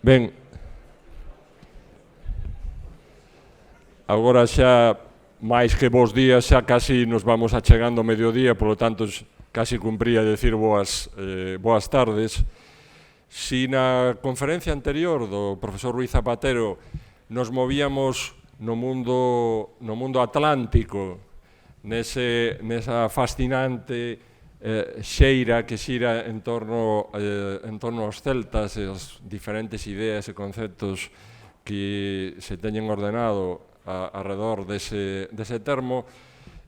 Ben, agora xa máis que bons días, xa casi nos vamos achegando ao mediodía, polo tanto casi cumpría decir boas tardes. Si na conferencia anterior do profesor Ruiz Zapatero nos movíamos no mundo atlántico, nesa fascinante xeira que xira en torno aos celtas e as diferentes ideas e conceptos que se teñen ordenado arredor dese termo,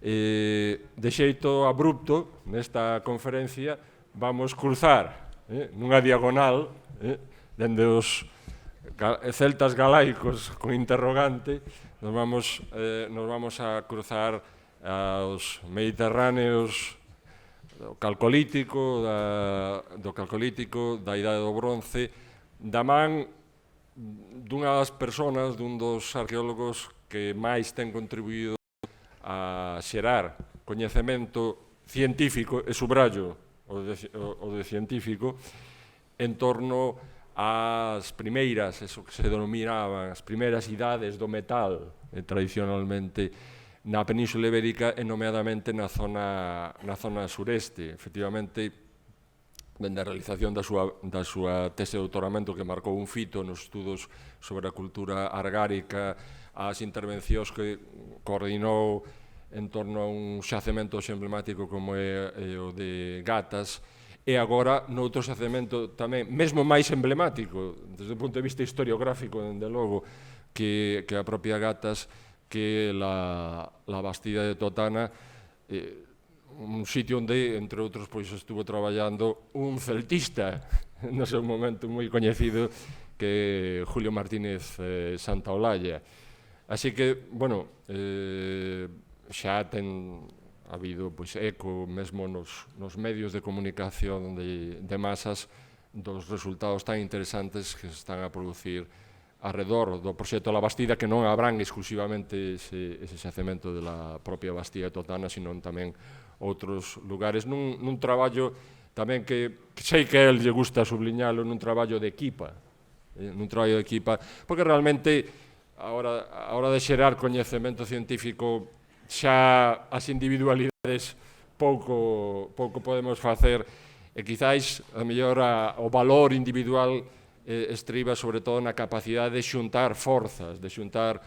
de xeito abrupto, nesta conferencia, vamos cruzar nunha diagonal dende os celtas galaicos con interrogante, nos vamos a cruzar aos mediterráneos do Calcolítico, da Idade do Bronce, da man dunha das persoas, dun dos arqueólogos que máis ten contribuído a xerar coñecemento científico, e subrayo o de científico, en torno ás primeiras, eso que se denominaban, as primeiras idades do metal, tradicionalmente, na Península Ibérica e nomeadamente na zona sureste. Efectivamente, dende a realización da súa tese de doutoramento que marcou un fito nos estudos sobre a cultura argárica, as intervencións que coordinou en torno a un xacemento emblemático como é o de Gatas, e agora noutro xacemento tamén, mesmo máis emblemático, desde o punto de vista historiográfico, dende logo, que a propia Gatas, que la Bastida de Totana, un sitio onde, entre outros, estuvo traballando un celtista no seu momento moi coñecido, que é Julio Martínez Santaolalla. Así que, bueno, xa ten habido eco mesmo nos medios de comunicación de masas dos resultados tan interesantes que se están a producir arredor do proxecto La Bastida, que non abrangue exclusivamente ese xacemento da propia Bastida de Totana, sino tamén outros lugares, nun traballo tamén que sei que a él lle gusta subliñalo, nun traballo de equipa, porque realmente a hora de xerar coñecemento científico xa as individualidades pouco podemos facer, e quizáis a mellor o valor individual estriba sobre todo na capacidade de xuntar forzas, de xuntar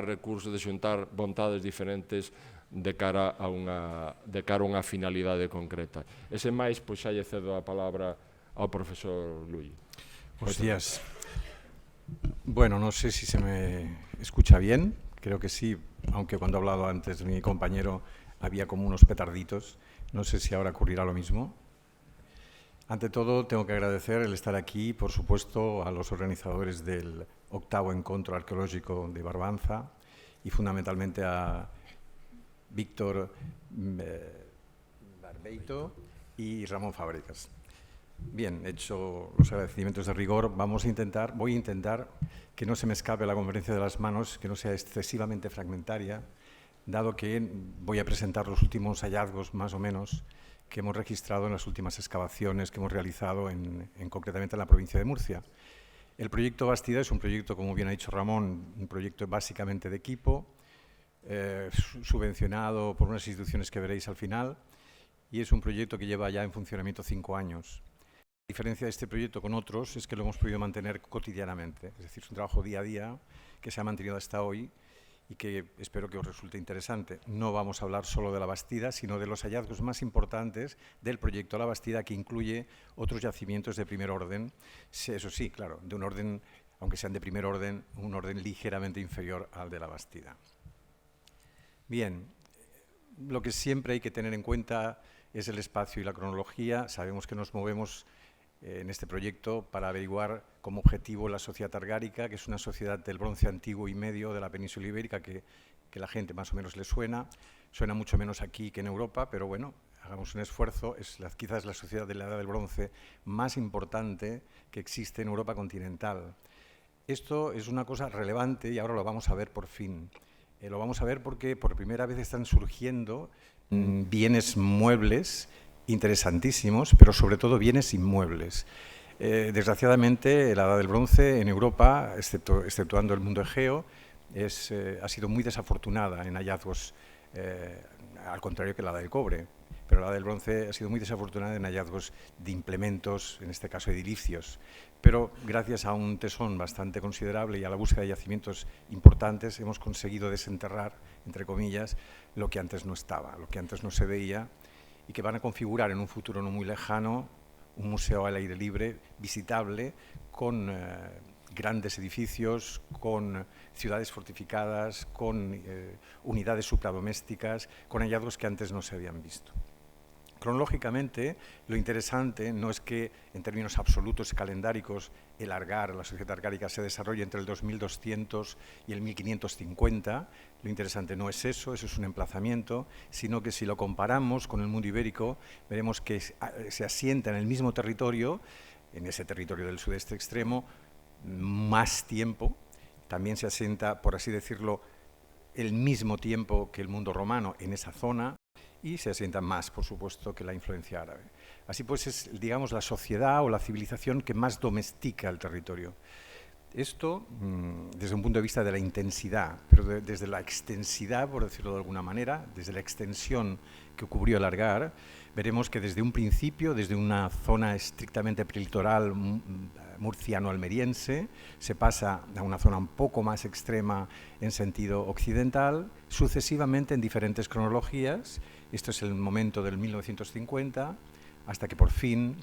recursos, de xuntar vontades diferentes de cara a unha finalidade concreta. Ese máis, xa lle cedo a palabra ao profesor Luí. Buenos días. Bueno, no sé si se me escucha bien, creo que sí, aunque cuando ha hablado antes mi compañero había como unos petarditos, no sé si ahora ocurrirá lo mismo. Ante todo, tengo que agradecer el estar aquí, por supuesto, a los organizadores del 8º Encuentro Arqueológico de Barbanza y fundamentalmente a Víctor Barbeito y Ramón Fábregas. Bien, hecho los agradecimientos de rigor, voy a intentar que no se me escape la conferencia de las manos, que no sea excesivamente fragmentaria, dado que voy a presentar los últimos hallazgos, más o menos, que hemos registrado en las últimas excavaciones que hemos realizado concretamente en la provincia de Murcia. El proyecto Bastida es un proyecto, como bien ha dicho Ramón, un proyecto básicamente de equipo, subvencionado por unas instituciones que veréis al final, y es un proyecto que lleva ya en funcionamiento 5 años. La diferencia de este proyecto con otros es que lo hemos podido mantener cotidianamente, es decir, es un trabajo día a día que se ha mantenido hasta hoy y que espero que os resulte interesante. No vamos a hablar solo de la Bastida, sino de los hallazgos más importantes del proyecto La Bastida, que incluye otros yacimientos de primer orden, eso sí, claro, de un orden, aunque sean de primer orden, un orden ligeramente inferior al de la Bastida. Bien, lo que siempre hay que tener en cuenta es el espacio y la cronología. Sabemos que nos movemos en este proyecto para averiguar como objetivo la sociedad argárica, que es una sociedad del bronce antiguo y medio de la península ibérica que la gente más o menos le suena mucho menos aquí que en Europa, pero bueno, hagamos un esfuerzo, quizás la sociedad de la edad del bronce más importante que existe en Europa continental. Esto es una cosa relevante y ahora lo vamos a ver por fin. Lo vamos a ver porque por primera vez están surgiendo bienes muebles interesantísimos, pero sobre todo bienes inmuebles. Desgraciadamente, la Edad del Bronce en Europa, exceptuando el mundo egeo, ha sido muy desafortunada en hallazgos, al contrario que la Edad del Cobre. Pero la Edad del Bronce ha sido muy desafortunada en hallazgos de implementos, en este caso edilicios. Pero gracias a un tesón bastante considerable y a la búsqueda de yacimientos importantes, hemos conseguido desenterrar, entre comillas, lo que antes no estaba, lo que antes no se veía, y que van a configurar en un futuro no muy lejano un museo al aire libre, visitable, con grandes edificios, con ciudades fortificadas, con unidades supradomésticas, con hallazgos que antes no se habían visto. Cronológicamente, lo interesante no es que, en términos absolutos y calendáricos, el Argar, la sociedad argárica, se desarrolle entre el 2200 y el 1550. Lo interesante no es eso es un emplazamiento, sino que si lo comparamos con el mundo ibérico, veremos que se asienta en el mismo territorio, en ese territorio del sudeste extremo, más tiempo. También se asienta, por así decirlo, el mismo tiempo que el mundo romano en esa zona, y se asienta más, por supuesto, que la influencia árabe. Así pues, es, digamos, la sociedad o la civilización que más domestica el territorio. Esto, desde un punto de vista de la intensidad, pero desde la extensidad, por decirlo de alguna manera, desde la extensión que cubrió el Argar, veremos que desde un principio, desde una zona estrictamente prelitoral murciano-almeriense, se pasa a una zona un poco más extrema en sentido occidental, sucesivamente en diferentes cronologías. Esto es el momento del 1950, hasta que por fin,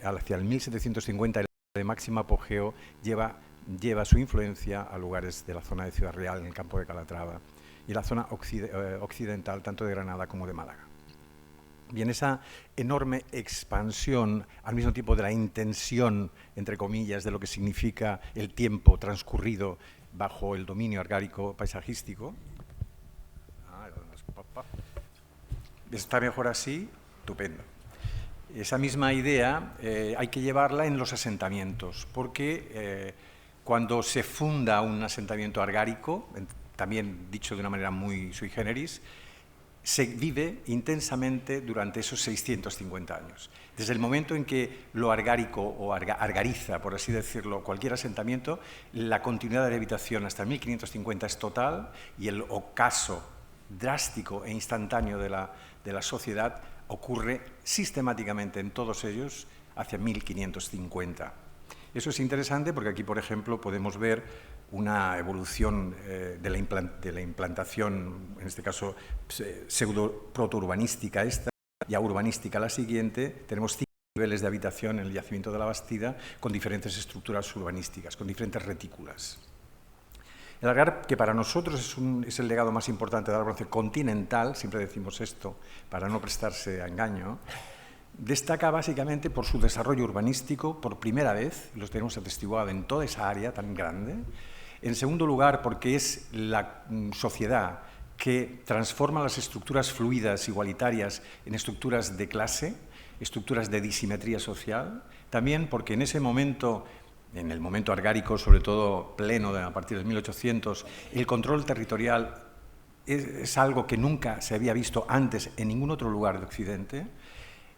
hacia el 1750, el de máximo apogeo lleva su influencia a lugares de la zona de Ciudad Real, en el campo de Calatrava, y la zona occidental, tanto de Granada como de Málaga. Bien, esa enorme expansión, al mismo tiempo de la intensión, entre comillas, de lo que significa el tiempo transcurrido bajo el dominio argárico paisajístico. ¿Está mejor así? Estupendo. Esa misma idea hay que llevarla en los asentamientos, porque cuando se funda un asentamiento argárico, también dicho de una manera muy sui generis, se vive intensamente durante esos 650 años. Desde el momento en que lo argárico o argariza, por así decirlo, cualquier asentamiento, la continuidad de habitación hasta 1550 es total, y el ocaso drástico e instantáneo de la sociedad ocurre sistemáticamente en todos ellos hacia 1550. Eso es interesante porque aquí, por ejemplo, podemos ver una evolución de la implantación, en este caso pseudo-proto-urbanística esta, ya urbanística la siguiente. Tenemos 5 niveles de habitación en el yacimiento de la Bastida con diferentes estructuras urbanísticas, con diferentes retículas. El Argar, que para nosotros es el legado más importante del bronce continental, siempre decimos esto para no prestarse a engaño, destaca básicamente por su desarrollo urbanístico por primera vez, lo tenemos atestiguado en toda esa área tan grande. En segundo lugar, porque es la sociedad que transforma las estructuras fluidas igualitarias en estructuras de clase, estructuras de disimetría social. También porque en ese momento, en el momento argárico, sobre todo pleno a partir de 1800, el control territorial es algo que nunca se había visto antes en ningún otro lugar de Occidente.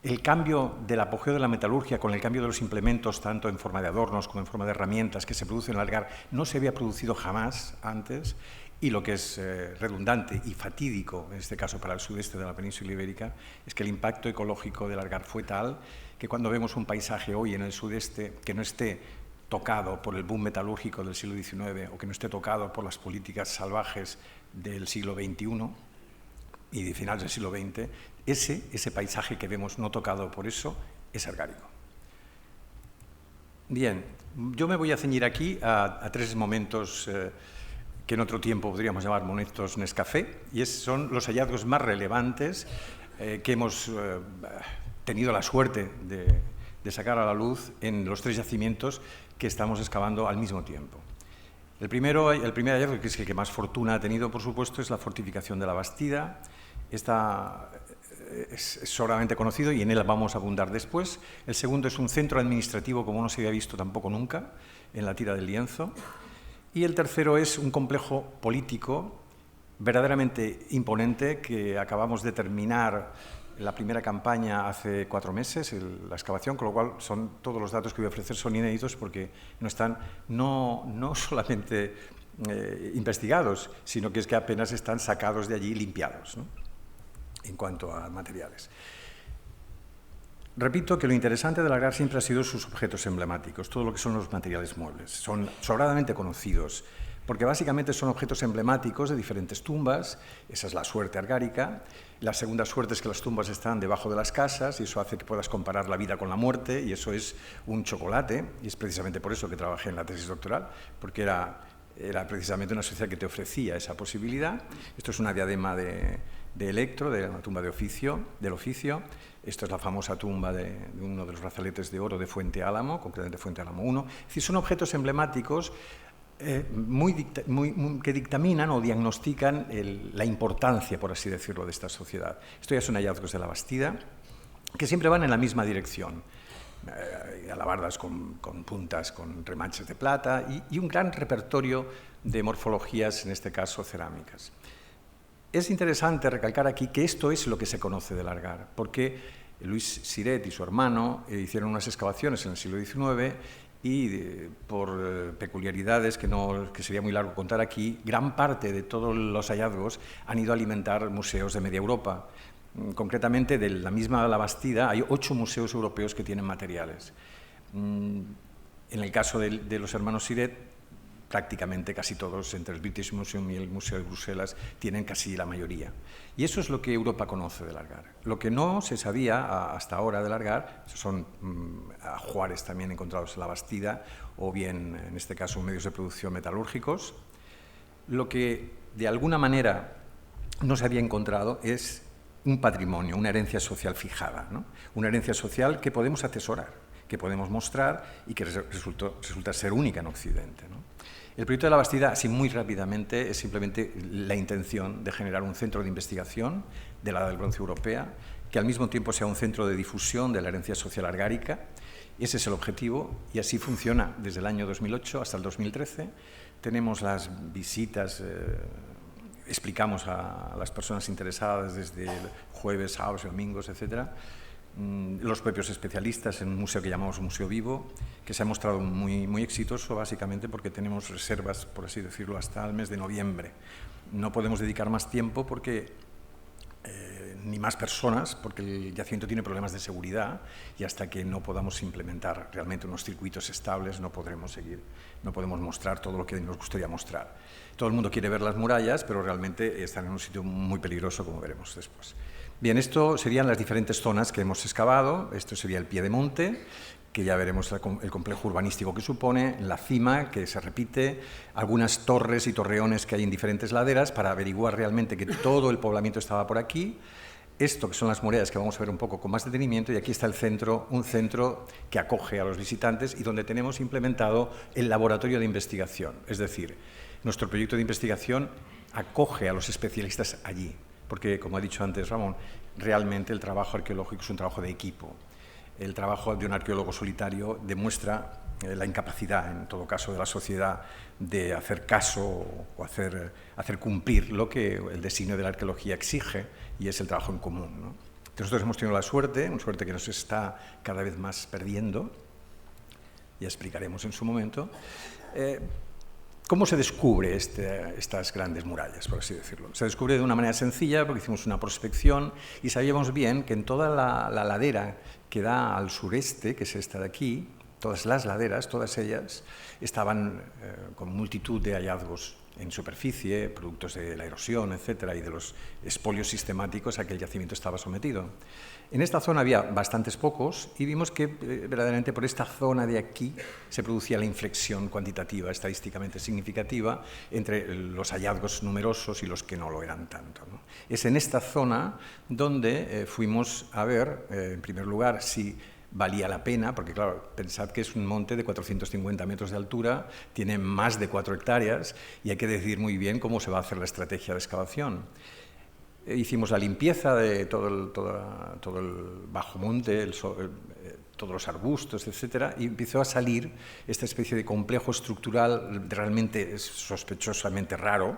El cambio del apogeo de la metalurgia con el cambio de los implementos, tanto en forma de adornos como en forma de herramientas, que se produce en el Argar, no se había producido jamás antes. Y lo que es redundante y fatídico, en este caso para el sudeste de la península ibérica, es que el impacto ecológico del Argar fue tal que cuando vemos un paisaje hoy en el sudeste que no esté tocado por el boom metalúrgico del siglo XIX o que no esté tocado por las políticas salvajes del siglo XXI y de finales del siglo XX, ese paisaje que vemos no tocado por eso es argárico. Bien, yo me voy a ceñir aquí a 3 momentos que en otro tiempo podríamos llamar momentos Nescafé, y son los hallazgos más relevantes que hemos tenido la suerte de sacar a la luz en los 3 yacimientos que estamos excavando al mismo tiempo. El primer hallazgo, que es el que más fortuna ha tenido, por supuesto, es la fortificación de la Bastida. Esta es sobramente conocido y en él vamos a abundar después. El segundo es un centro administrativo como no se había visto tampoco nunca en la tira del lienzo. Y el tercero es un complejo político verdaderamente imponente que acabamos de terminar la primera campaña hace 4 meses, la excavación, con lo cual todos los datos que voy a ofrecer son inéditos porque no están no solamente investigados, sino que es que apenas están sacados de allí, limpiados, ¿no?, en cuanto a materiales. Repito que lo interesante del Algar siempre ha sido sus objetos emblemáticos, todo lo que son los materiales muebles. Son sobradamente conocidos, porque básicamente son objetos emblemáticos de diferentes tumbas. Esa es la suerte argárica. La segunda suerte es que las tumbas están debajo de las casas y eso hace que puedas comparar la vida con la muerte, y eso es un chocolate, y es precisamente por eso que trabajé en la tesis doctoral, porque era precisamente una sociedad que te ofrecía esa posibilidad. Esto es una diadema de Electro, de la tumba del oficio. Esto es la famosa tumba de uno de los brazaletes de oro de Fuente Álamo, concretamente Fuente Álamo I. Es decir, son objetos emblemáticos que dictaminan o diagnostican la importancia, por así decirlo, de esta sociedad. Esto ya son hallazgos de la Bastida, que siempre van en la misma dirección. Alabardas con puntas, con remaches de plata y un gran repertorio de morfologías, en este caso cerámicas. Es interesante recalcar aquí que esto es lo que se conoce del Algar, porque Luis Siret y su hermano hicieron unas excavaciones en el siglo XIX y por peculiaridades que sería muy largo contar aquí, gran parte de todos los hallazgos han ido a alimentar museos de media Europa. Concretamente, de la misma La Bastida hay 8 museos europeos que tienen materiales. En el caso de los hermanos Siret, prácticamente casi todos, entre el British Museum y el Museo de Bruselas, tienen casi la mayoría. Y eso es lo que Europa conoce del Algar. Lo que no se sabía hasta ahora del Algar son ajuares también encontrados en La Bastida, o bien, en este caso, medios de producción metalúrgicos. Lo que, de alguna manera, no se había encontrado es un patrimonio, una herencia social fijada, ¿no? Una herencia social que podemos atesorar, que podemos mostrar y que resulta ser única en Occidente, ¿no? El proyecto de La Bastida, así muy rápidamente, es simplemente la intención de generar un centro de investigación de la Edad del Bronce europea, que al mismo tiempo sea un centro de difusión de la herencia social argárica. Ese es el objetivo y así funciona desde el año 2008 hasta el 2013. Tenemos las visitas, explicamos a las personas interesadas desde jueves, sábados, domingos, etcétera. Los propios especialistas en un museo que llamamos Museo Vivo, que se ha mostrado muy exitoso, básicamente porque tenemos reservas, por así decirlo, hasta el mes de noviembre. No podemos dedicar más tiempo ni más personas, porque el yacimiento tiene problemas de seguridad y hasta que no podamos implementar realmente unos circuitos estables no podremos seguir, no podemos mostrar todo lo que nos gustaría mostrar. Todo el mundo quiere ver las murallas, pero realmente están en un sitio muy peligroso, como veremos después. Bien, esto serían las diferentes zonas que hemos excavado. Esto sería el pie de monte, que ya veremos el complejo urbanístico que supone, la cima, que se repite, algunas torres y torreones que hay en diferentes laderas para averiguar realmente que todo el poblamiento estaba por aquí. Esto, que son las murallas, que vamos a ver un poco con más detenimiento, y aquí está el centro, un centro que acoge a los visitantes y donde tenemos implementado el laboratorio de investigación. Es decir, nuestro proyecto de investigación acoge a los especialistas allí, porque, como ha dicho antes Ramón, realmente el trabajo arqueológico es un trabajo de equipo. El trabajo de un arqueólogo solitario demuestra la incapacidad, en todo caso, de la sociedad de hacer caso o hacer cumplir lo que el designio de la arqueología exige, y es el trabajo en común, ¿no? Nosotros hemos tenido la suerte, una suerte que nos está cada vez más perdiendo, ya explicaremos en su momento. ¿Cómo se descubre estas grandes murallas, por así decirlo? Se descubre de una manera sencilla, porque hicimos una prospección y sabíamos bien que en toda la ladera que da al sureste, que es esta de aquí, todas las laderas, todas ellas, estaban con multitud de hallazgos en superficie, productos de la erosión, etcétera, y de los expolios sistemáticos a que el yacimiento estaba sometido. En esta zona había bastantes pocos y vimos que verdaderamente por esta zona de aquí se producía la inflexión cuantitativa, estadísticamente significativa, entre los hallazgos numerosos y los que no lo eran tanto, ¿no? Es en esta zona donde fuimos a ver, en primer lugar, si valía la pena, porque claro, pensad que es un monte de 450 metros de altura, tiene más de 4 hectáreas y hay que decidir muy bien cómo se va a hacer la estrategia de excavación. Hicimos la limpieza de todo el bajo monte, todos los arbustos, etcétera, y empezó a salir esta especie de complejo estructural realmente sospechosamente raro,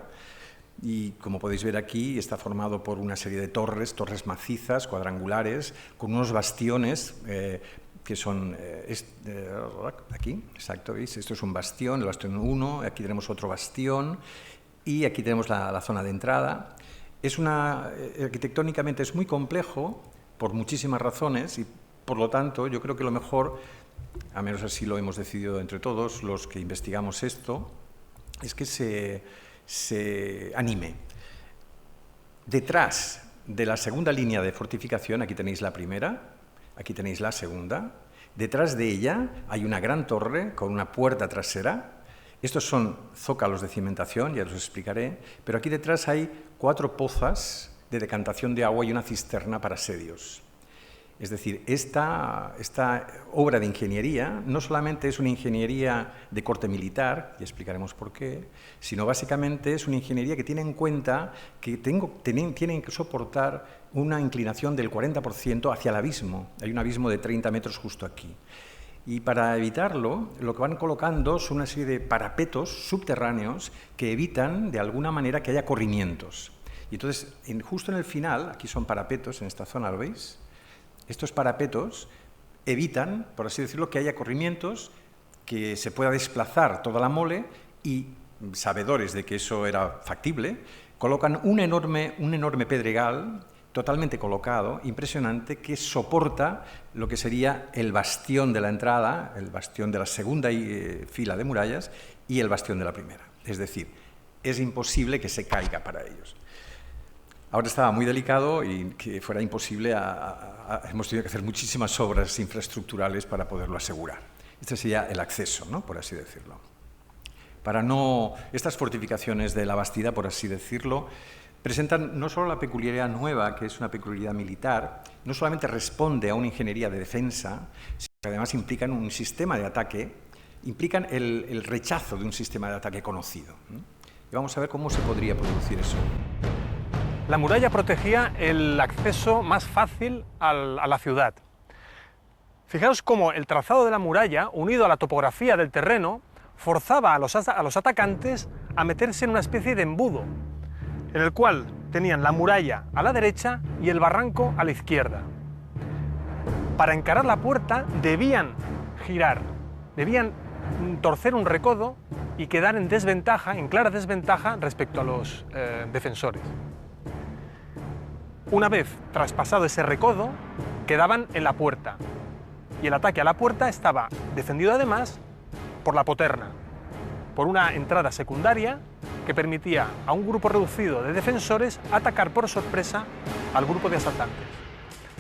y como podéis ver aquí está formado por una serie de torres macizas, cuadrangulares, con unos bastiones que son aquí, exacto, ¿veis? Esto es un bastión, el bastión 1, aquí tenemos otro bastión y aquí tenemos la zona de entrada. Arquitectónicamente es muy complejo por muchísimas razones y por lo tanto yo creo que lo mejor, a menos así lo hemos decidido entre todos los que investigamos esto, es que se anime. Detrás de la segunda línea de fortificación, aquí tenéis la primera, aquí tenéis la segunda, detrás de ella hay una gran torre con una puerta trasera. Estos son zócalos de cimentación, ya os explicaré, pero aquí detrás hay 4 pozas de decantación de agua y una cisterna para asedios. Es decir, esta obra de ingeniería no solamente es una ingeniería de corte militar, y explicaremos por qué, sino básicamente es una ingeniería que tiene en cuenta que tienen que soportar una inclinación del 40% hacia el abismo. Hay un abismo de 30 metros justo aquí. Y para evitarlo, lo que van colocando son una serie de parapetos subterráneos que evitan de alguna manera que haya corrimientos. Y entonces, justo en el final, aquí son parapetos en esta zona, ¿lo veis? Estos parapetos evitan, por así decirlo, que haya corrimientos, que se pueda desplazar toda la mole y, sabedores de que eso era factible, colocan un enorme pedregal totalmente colocado, impresionante, que soporta lo que sería el bastión de la entrada, el bastión de la segunda fila de murallas y el bastión de la primera. Es decir, es imposible que se caiga para ellos. Ahora estaba muy delicado y que fuera imposible, hemos tenido que hacer muchísimas obras infraestructurales para poderlo asegurar. Este sería el acceso, ¿no?, por así decirlo. Estas fortificaciones de la Bastida, por así decirlo, presentan no solo la peculiaridad nueva, que es una peculiaridad militar, no solamente responde a una ingeniería de defensa, sino que además implican un sistema de ataque, implican el rechazo de un sistema de ataque conocido. Y vamos a ver cómo se podría producir eso. La muralla protegía el acceso más fácil a la ciudad. Fijaos cómo el trazado de la muralla, unido a la topografía del terreno, forzaba a los atacantes a meterse en una especie de embudo, en el cual tenían la muralla a la derecha y el barranco a la izquierda. Para encarar la puerta debían girar, debían torcer un recodo y quedar en desventaja, en clara desventaja respecto a los defensores. Una vez traspasado ese recodo, quedaban en la puerta, y el ataque a la puerta estaba defendido además por la poterna, por una entrada secundaria que permitía a un grupo reducido de defensores atacar por sorpresa al grupo de asaltantes.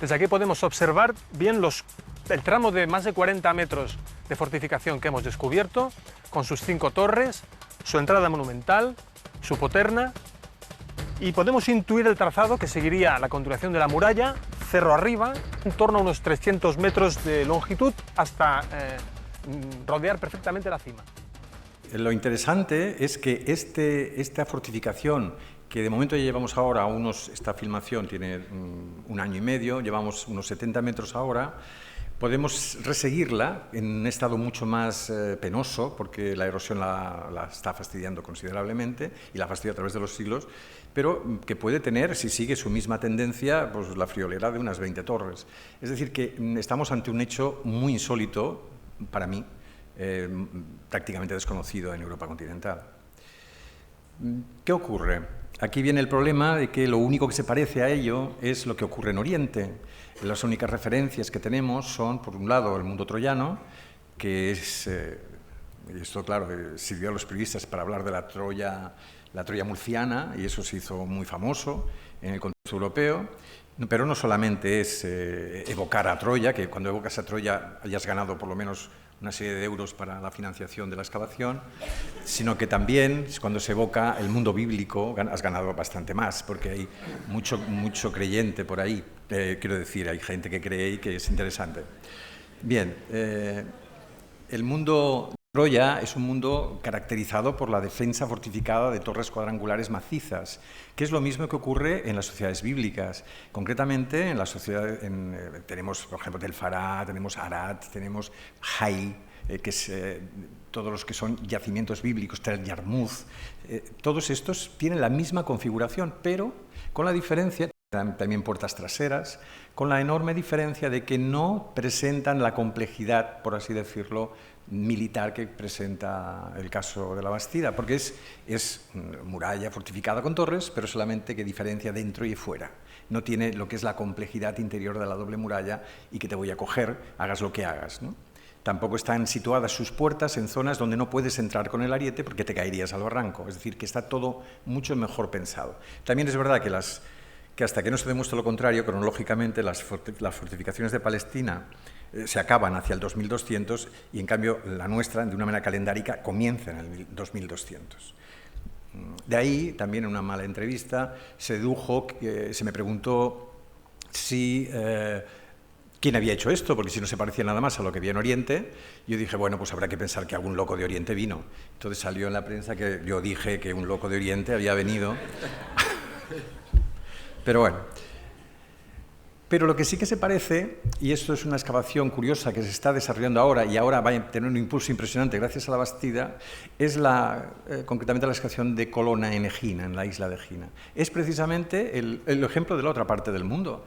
Desde aquí podemos observar bien el tramo de más de 40 metros de fortificación que hemos descubierto, con sus 5 torres, su entrada monumental, su poterna, y podemos intuir el trazado que seguiría la continuación de la muralla, cerro arriba, en torno a unos 300 metros de longitud, hasta rodear perfectamente la cima. Lo interesante es que esta fortificación, que de momento ya llevamos ahora esta filmación tiene 1 año y medio, llevamos unos 70 metros ahora, podemos reseguirla en un estado mucho más penoso, porque la erosión la está fastidiando considerablemente y la fastidia a través de los siglos, pero que puede tener, si sigue su misma tendencia, pues la friolera de unas 20 torres. Es decir, que estamos ante un hecho muy insólito, para mí, prácticamente desconocido en Europa continental. ¿Qué ocurre? Aquí viene el problema de que lo único que se parece a ello es lo que ocurre en Oriente. Las únicas referencias que tenemos son, por un lado, el mundo troyano, que es, y esto claro, sirvió a los periodistas para hablar de la Troya murciana, y eso se hizo muy famoso en el contexto europeo, pero no solamente es evocar a Troya, que cuando evocas a Troya hayas ganado por lo menos una serie de euros para la financiación de la excavación, sino que también cuando se evoca el mundo bíblico has ganado bastante más, porque hay mucho creyente por ahí, quiero decir, hay gente que cree y que es interesante. Bien, el mundo de Troya es un mundo caracterizado por la defensa fortificada de torres cuadrangulares macizas, que es lo mismo que ocurre en las sociedades bíblicas. Concretamente, en la sociedad tenemos, por ejemplo, Tel Fará, tenemos Arad, tenemos Hai, que es todos los que son yacimientos bíblicos, Tel Yarmouth, todos estos tienen la misma configuración, pero con la diferencia, también puertas traseras, con la enorme diferencia de que no presentan la complejidad, por así decirlo, militar que presenta el caso de la Bastida, porque es muralla fortificada con torres, pero solamente que diferencia dentro y fuera. No tiene lo que es la complejidad interior de la doble muralla y que te voy a coger, hagas lo que hagas, ¿no? Tampoco están situadas sus puertas en zonas donde no puedes entrar con el ariete porque te caerías al barranco, es decir, que está todo mucho mejor pensado. También es verdad que hasta que no se demuestre lo contrario, cronológicamente las fortificaciones de Palestina se acaban hacia el 2200 y en cambio la nuestra, de una manera calendárica, comienza en el 2200. De ahí, también en una mala entrevista, se me preguntó si quién había hecho esto, porque si no se parecía nada más a lo que había en Oriente. Yo dije, bueno, pues habrá que pensar que algún loco de Oriente vino. Entonces salió en la prensa que yo dije que un loco de Oriente había venido. Pero bueno. Pero lo que sí que se parece, y esto es una excavación curiosa que se está desarrollando ahora y ahora va a tener un impulso impresionante gracias a la Bastida, es concretamente la excavación de Colonna en Egina, en la isla de Egina. Es precisamente el ejemplo de la otra parte del mundo.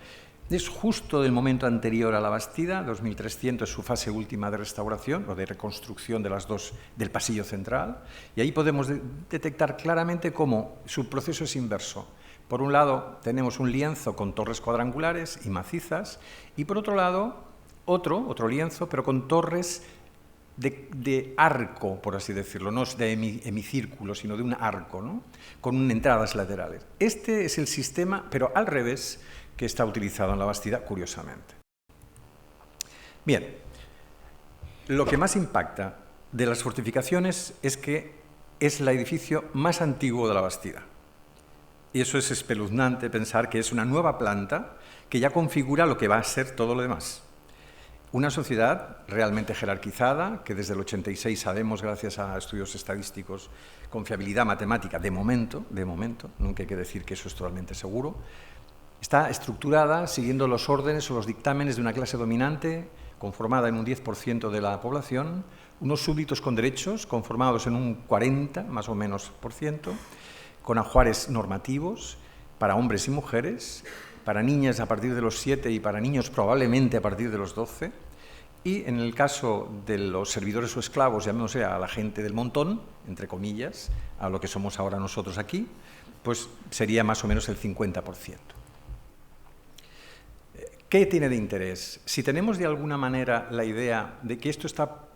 Es justo del momento anterior a la Bastida, 2300 es su fase última de restauración o de reconstrucción de las dos del pasillo central, y ahí podemos detectar claramente cómo su proceso es inverso. Por un lado tenemos un lienzo con torres cuadrangulares y macizas, y por otro lado otro lienzo, pero con torres de arco, por así decirlo, no de hemicírculo, sino de un arco, ¿no? Con entradas laterales. Este es el sistema, pero al revés, que está utilizado en la Bastida, curiosamente. Bien, lo que más impacta de las fortificaciones es que es el edificio más antiguo de la Bastida. Y eso es espeluznante pensar que es una nueva planta que ya configura lo que va a ser todo lo demás. Una sociedad realmente jerarquizada, que desde el 86 sabemos, gracias a estudios estadísticos, con fiabilidad matemática, de momento, nunca hay que decir que eso es totalmente seguro, está estructurada siguiendo los órdenes o los dictámenes de una clase dominante, conformada en un 10% de la población, unos súbditos con derechos, conformados en un 40, más o menos, por ciento, con ajuares normativos para hombres y mujeres, para niñas a partir de los 7 y para niños probablemente a partir de los 12, y en el caso de los servidores o esclavos, llamémosle a la gente del montón, entre comillas, a lo que somos ahora nosotros aquí, pues sería más o menos el 50%. ¿Qué tiene de interés? Si tenemos de alguna manera la idea de que esto está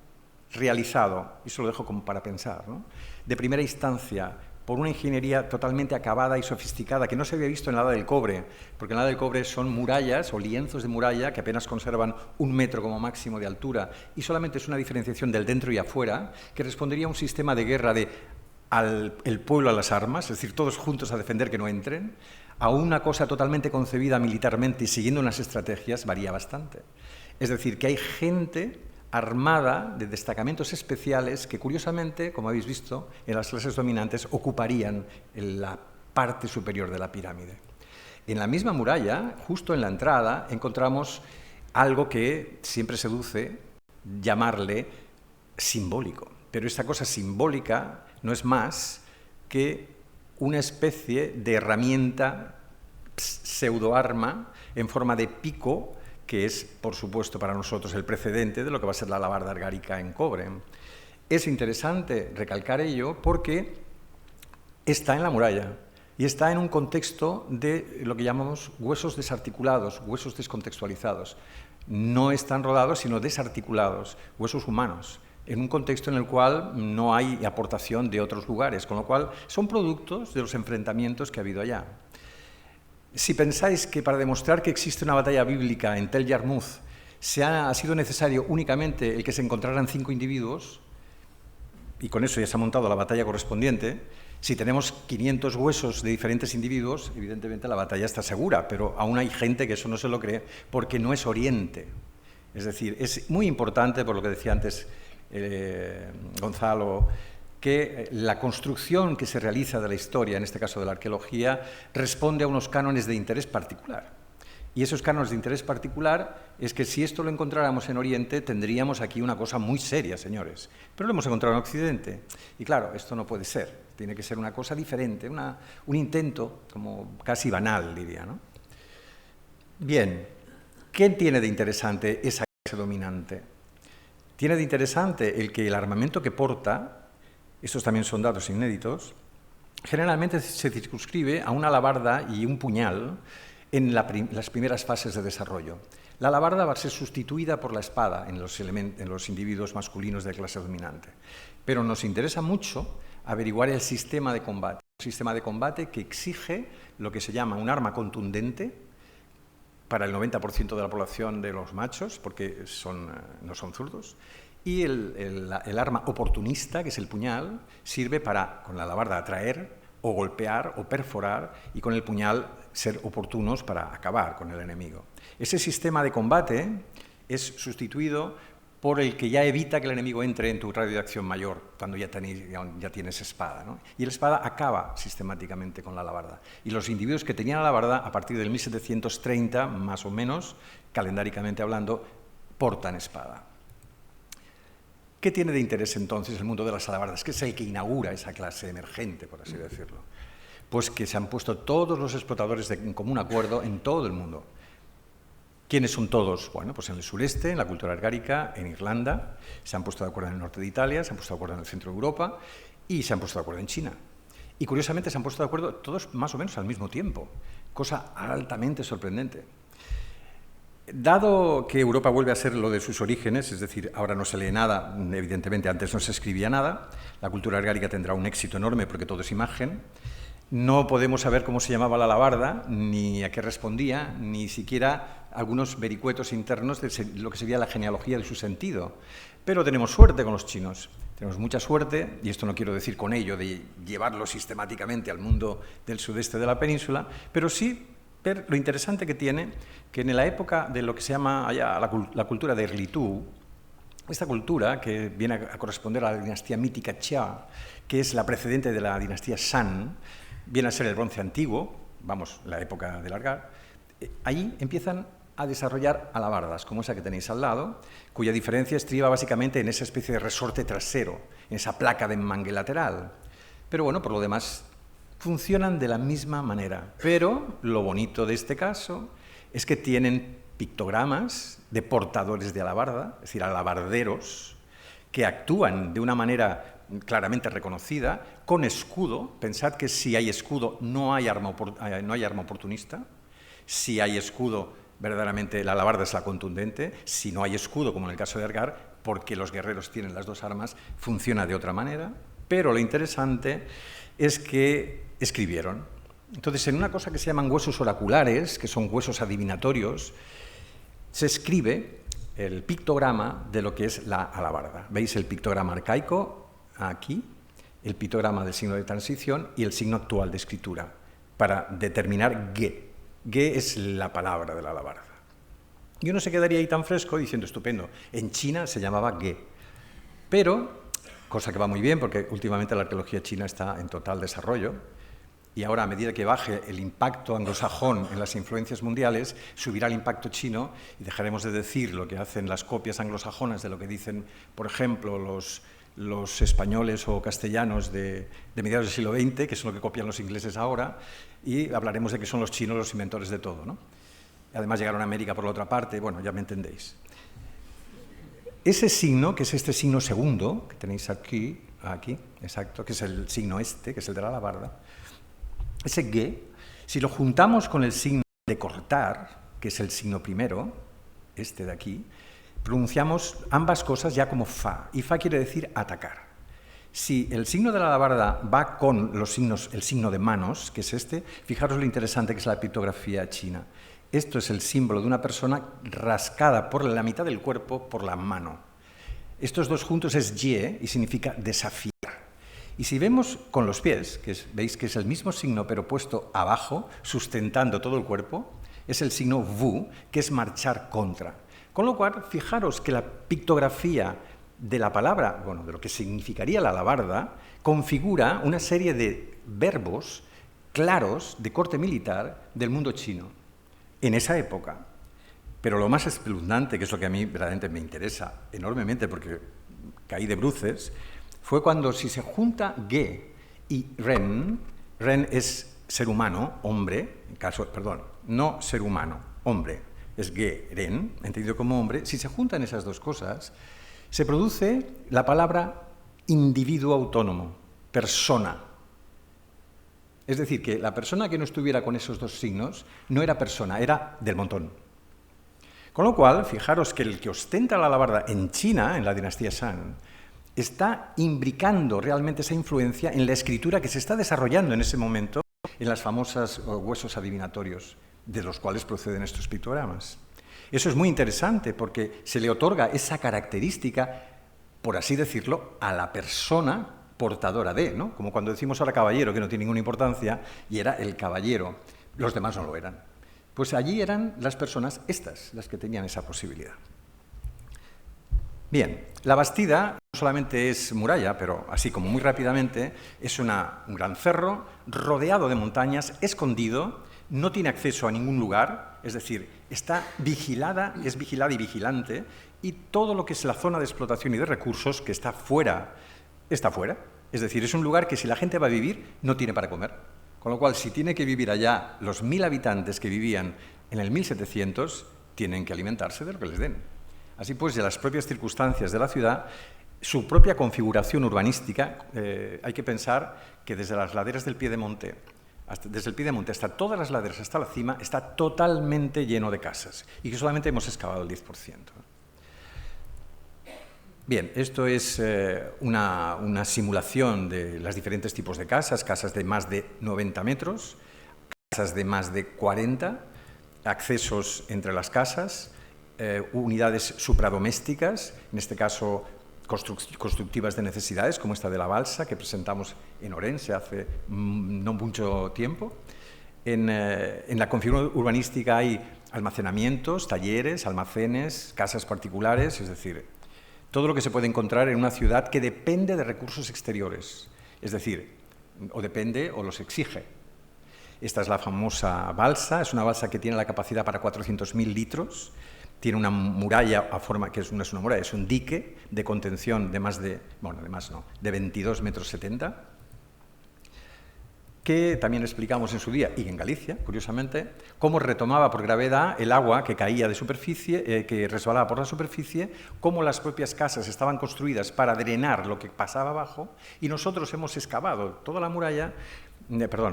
realizado, y eso lo dejo como para pensar, ¿no?, de primera instancia, por una ingeniería totalmente acabada y sofisticada que no se había visto en la Edad del Cobre, porque en la Edad del Cobre son murallas o lienzos de muralla que apenas conservan 1 metro como máximo de altura y solamente es una diferenciación del dentro y afuera, que respondería a un sistema de guerra de el pueblo a las armas, es decir, todos juntos a defender que no entren, a una cosa totalmente concebida militarmente y siguiendo unas estrategias, varía bastante. Es decir, que hay gente armada de destacamentos especiales que, curiosamente, como habéis visto, en las clases dominantes ocuparían la parte superior de la pirámide. En la misma muralla, justo en la entrada, encontramos algo que siempre seduce llamarle simbólico. Pero esta cosa simbólica no es más que una especie de herramienta pseudoarma en forma de pico, que es, por supuesto, para nosotros el precedente de lo que va a ser la alabarda argárica en cobre. Es interesante recalcar ello porque está en la muralla y está en un contexto de lo que llamamos huesos desarticulados, huesos descontextualizados. No están rodados, sino desarticulados, huesos humanos, en un contexto en el cual no hay aportación de otros lugares, con lo cual son productos de los enfrentamientos que ha habido allá. Si pensáis que para demostrar que existe una batalla bíblica en Tel Yarmouth ha sido necesario únicamente el que se encontraran 5 individuos, y con eso ya se ha montado la batalla correspondiente, si tenemos 500 huesos de diferentes individuos, evidentemente la batalla está segura, pero aún hay gente que eso no se lo cree porque no es Oriente. Es decir, es muy importante, por lo que decía antes Gonzalo, que la construcción que se realiza de la historia, en este caso de la arqueología, responde a unos cánones de interés particular. Y esos cánones de interés particular es que si esto lo encontráramos en Oriente, tendríamos aquí una cosa muy seria, señores. Pero lo hemos encontrado en Occidente. Y claro, esto no puede ser. Tiene que ser una cosa diferente, un intento como casi banal, diría, ¿no? Bien, ¿qué tiene de interesante esa clase dominante? Tiene de interesante el que el armamento que porta, estos también son datos inéditos, generalmente se circunscribe a una alabarda y un puñal en las primeras fases de desarrollo. La alabarda va a ser sustituida por la espada en los individuos masculinos de clase dominante. Pero nos interesa mucho averiguar el sistema de combate. Un sistema de combate que exige lo que se llama un arma contundente para el 90% de la población de los machos, porque no son zurdos, y el arma oportunista, que es el puñal, sirve para, con la alabarda, atraer o golpear o perforar, y con el puñal ser oportunos para acabar con el enemigo. Ese sistema de combate es sustituido por el que ya evita que el enemigo entre en tu radio de acción mayor, cuando ya tienes espada, ¿no? Y la espada acaba sistemáticamente con la alabarda. Y los individuos que tenían alabarda, a partir del 1730, más o menos, calendáricamente hablando, portan espada. ¿Qué tiene de interés entonces el mundo de las alabardas? ¿Qué es el que inaugura esa clase emergente, por así decirlo? Pues que se han puesto todos los explotadores en común acuerdo en todo el mundo. ¿Quiénes son todos? Bueno, pues en el sureste, en la cultura argárica, en Irlanda, se han puesto de acuerdo en el norte de Italia, se han puesto de acuerdo en el centro de Europa y se han puesto de acuerdo en China. Y curiosamente se han puesto de acuerdo todos más o menos al mismo tiempo, cosa altamente sorprendente. Dado que Europa vuelve a ser lo de sus orígenes, es decir, ahora no se lee nada, evidentemente antes no se escribía nada, la cultura argárica tendrá un éxito enorme porque todo es imagen. No podemos saber cómo se llamaba la alabarda, ni a qué respondía, ni siquiera algunos vericuetos internos de lo que sería la genealogía de su sentido. Pero tenemos suerte con los chinos, tenemos mucha suerte, y esto no quiero decir con ello de llevarlo sistemáticamente al mundo del sudeste de la península, pero sí ver lo interesante que tiene que en la época de lo que se llama allá la cultura de Erlitú, esta cultura que viene a corresponder a la dinastía mítica Xia, que es la precedente de la dinastía San, viene a ser el bronce antiguo, vamos, la época del Argar, ahí empiezan a desarrollar alabardas, como esa que tenéis al lado, cuya diferencia estriba básicamente en esa especie de resorte trasero, en esa placa de mangue lateral. Pero bueno, por lo demás, funcionan de la misma manera. Pero lo bonito de este caso es que tienen pictogramas de portadores de alabarda, es decir, alabarderos, que actúan de una manera claramente reconocida, con escudo. Pensad que si hay escudo no hay arma oportunista, si hay escudo verdaderamente la alabarda es la contundente, si no hay escudo, como en el caso de Argar, porque los guerreros tienen las dos armas, funciona de otra manera, pero lo interesante es que escribieron. Entonces, en una cosa que se llaman huesos oraculares, que son huesos adivinatorios, se escribe el pictograma de lo que es la alabarda. ¿Veis el pictograma arcaico? Aquí, el pictograma del signo de transición y el signo actual de escritura, para determinar ge. Ge es la palabra de la alabarda. Y uno se quedaría ahí tan fresco diciendo, estupendo, en China se llamaba ge. Pero, cosa que va muy bien, porque últimamente la arqueología china está en total desarrollo, y ahora a medida que baje el impacto anglosajón en las influencias mundiales, subirá el impacto chino y dejaremos de decir lo que hacen las copias anglosajonas de lo que dicen, por ejemplo, los españoles o castellanos de mediados del siglo XX, que son lo que copian los ingleses ahora, y hablaremos de que son los chinos los inventores de todo, ¿no? Además llegaron a América por la otra parte, bueno, ya me entendéis. Ese signo, que es este signo segundo, que tenéis aquí, exacto, que es el signo este, que es el de la alabarda, ese ge, si lo juntamos con el signo de cortar, que es el signo primero, este de aquí, pronunciamos ambas cosas ya como fa, y fa quiere decir atacar. Si el signo de la alabarda va con los signos, el signo de manos, que es este, fijaros lo interesante que es la pictografía china. Esto es el símbolo de una persona rascada por la mitad del cuerpo por la mano. Estos dos juntos es ye y significa desafiar. Y si vemos con los pies, veis que es el mismo signo pero puesto abajo, sustentando todo el cuerpo, es el signo vu, que es marchar contra. Con lo cual, fijaros que la pictografía de la palabra, bueno, de lo que significaría la alabarda, configura una serie de verbos claros de corte militar del mundo chino. en esa época. Pero lo más espeluznante, que es lo que a mí verdaderamente me interesa enormemente porque caí de bruces, fue cuando si se junta Ge y Ren es ser humano, hombre, no ser humano, hombre, es Ge, Ren, entendido como hombre, si se juntan esas dos cosas, se produce la palabra individuo autónomo, persona. Es decir, que la persona que no estuviera con esos dos signos no era persona, era del montón. Con lo cual, fijaros que el que ostenta la alabarda en China, en la dinastía Shang, está imbricando realmente esa influencia en la escritura que se está desarrollando en ese momento en las famosas huesos adivinatorios, de los cuales proceden estos pictogramas. Eso es muy interesante porque se le otorga esa característica, por así decirlo, a la persona portadora de, ¿no? Como cuando decimos ahora caballero, que no tiene ninguna importancia, y era el caballero, los demás no lo eran. Pues allí eran las personas estas, las que tenían esa posibilidad. Bien, la Bastida no solamente es muralla, pero así como muy rápidamente, es un gran cerro rodeado de montañas, escondido, no tiene acceso a ningún lugar, es decir, está vigilada, es vigilada y vigilante, y todo lo que es la zona de explotación y de recursos que está fuera, está fuera. Es decir, es un lugar que si la gente va a vivir, no tiene para comer. Con lo cual, si tiene que vivir allá los 1000 habitantes que vivían en el 1700, tienen que alimentarse de lo que les den. Así pues, de las propias circunstancias de la ciudad, su propia configuración urbanística, hay que pensar que desde las laderas del Piedemonte, desde el Piedemonte hasta todas las laderas hasta la cima, está totalmente lleno de casas y que solamente hemos excavado el 10%. Bien, esto es una simulación de los diferentes tipos de casas, casas de más de 90 metros, casas de más de 40, accesos entre las casas, unidades supradomésticas, en este caso constructivas de necesidades, como esta de la balsa que presentamos en Orense hace no mucho tiempo. En la configuración urbanística hay almacenamientos, talleres, almacenes, casas particulares, es decir, todo lo que se puede encontrar en una ciudad que depende de recursos exteriores, es decir, o depende o los exige. Esta es la famosa balsa, es una balsa que tiene la capacidad para 400.000 litros, tiene una muralla a forma, que no es una muralla, es un dique de contención de de 22 metros 70, que también explicamos en su día, y en Galicia, curiosamente, cómo retomaba por gravedad el agua que caía de superficie, que resbalaba por la superficie, cómo las propias casas estaban construidas para drenar lo que pasaba abajo, y nosotros hemos excavado toda la muralla,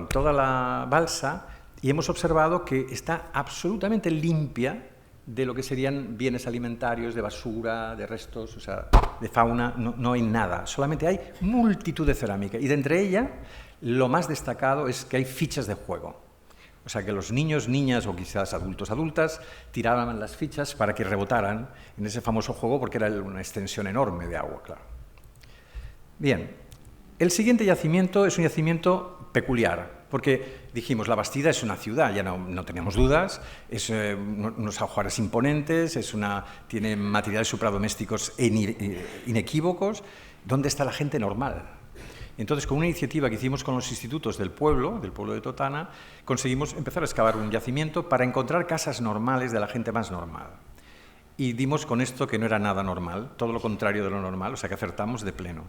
toda la balsa, y hemos observado que está absolutamente limpia de lo que serían bienes alimentarios, de basura, de restos, o sea, de fauna, no hay nada, solamente hay multitud de cerámica, y de entre ella, lo más destacado es que hay fichas de juego. O sea, que los niños, niñas o quizás adultos, adultas, tiraban las fichas para que rebotaran en ese famoso juego porque era una extensión enorme de agua, claro. Bien, el siguiente yacimiento es un yacimiento peculiar, porque dijimos, la Bastida es una ciudad, ya no teníamos dudas, es unos ajuares imponentes, tiene materiales supradomésticos inequívocos. ¿Dónde está la gente normal? Entonces, con una iniciativa que hicimos con los institutos del pueblo de Totana, conseguimos empezar a excavar un yacimiento para encontrar casas normales de la gente más normal. Y dimos con esto que no era nada normal, todo lo contrario de lo normal, o sea que acertamos de pleno.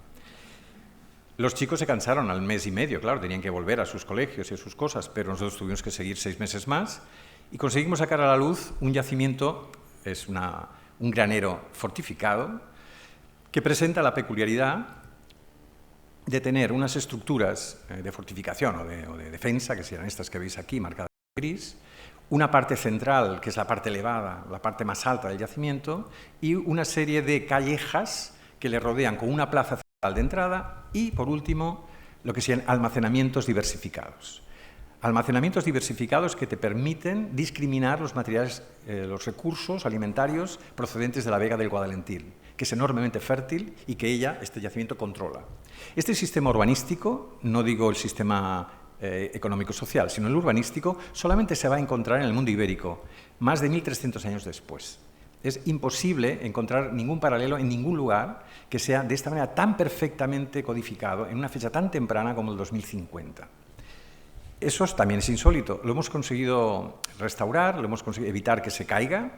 Los chicos se cansaron al mes y medio, claro, tenían que volver a sus colegios y a sus cosas, pero nosotros tuvimos que seguir 6 meses más y conseguimos sacar a la luz un yacimiento, es un granero fortificado, que presenta la peculiaridad de tener unas estructuras de fortificación o de defensa, que serán estas que veis aquí, marcadas en gris, una parte central, que es la parte elevada, la parte más alta del yacimiento, y una serie de callejas que le rodean con una plaza central de entrada y, por último, lo que sean almacenamientos diversificados. Almacenamientos diversificados que te permiten discriminar los materiales, los recursos alimentarios procedentes de la vega del Guadalentín, que es enormemente fértil y que este yacimiento, controla. Este sistema urbanístico, no digo el sistema económico-social, sino el urbanístico, solamente se va a encontrar en el mundo ibérico, más de 1300 años después. Es imposible encontrar ningún paralelo en ningún lugar que sea de esta manera tan perfectamente codificado en una fecha tan temprana como el 2050. Eso también es insólito. Lo hemos conseguido restaurar, lo hemos conseguido evitar que se caiga.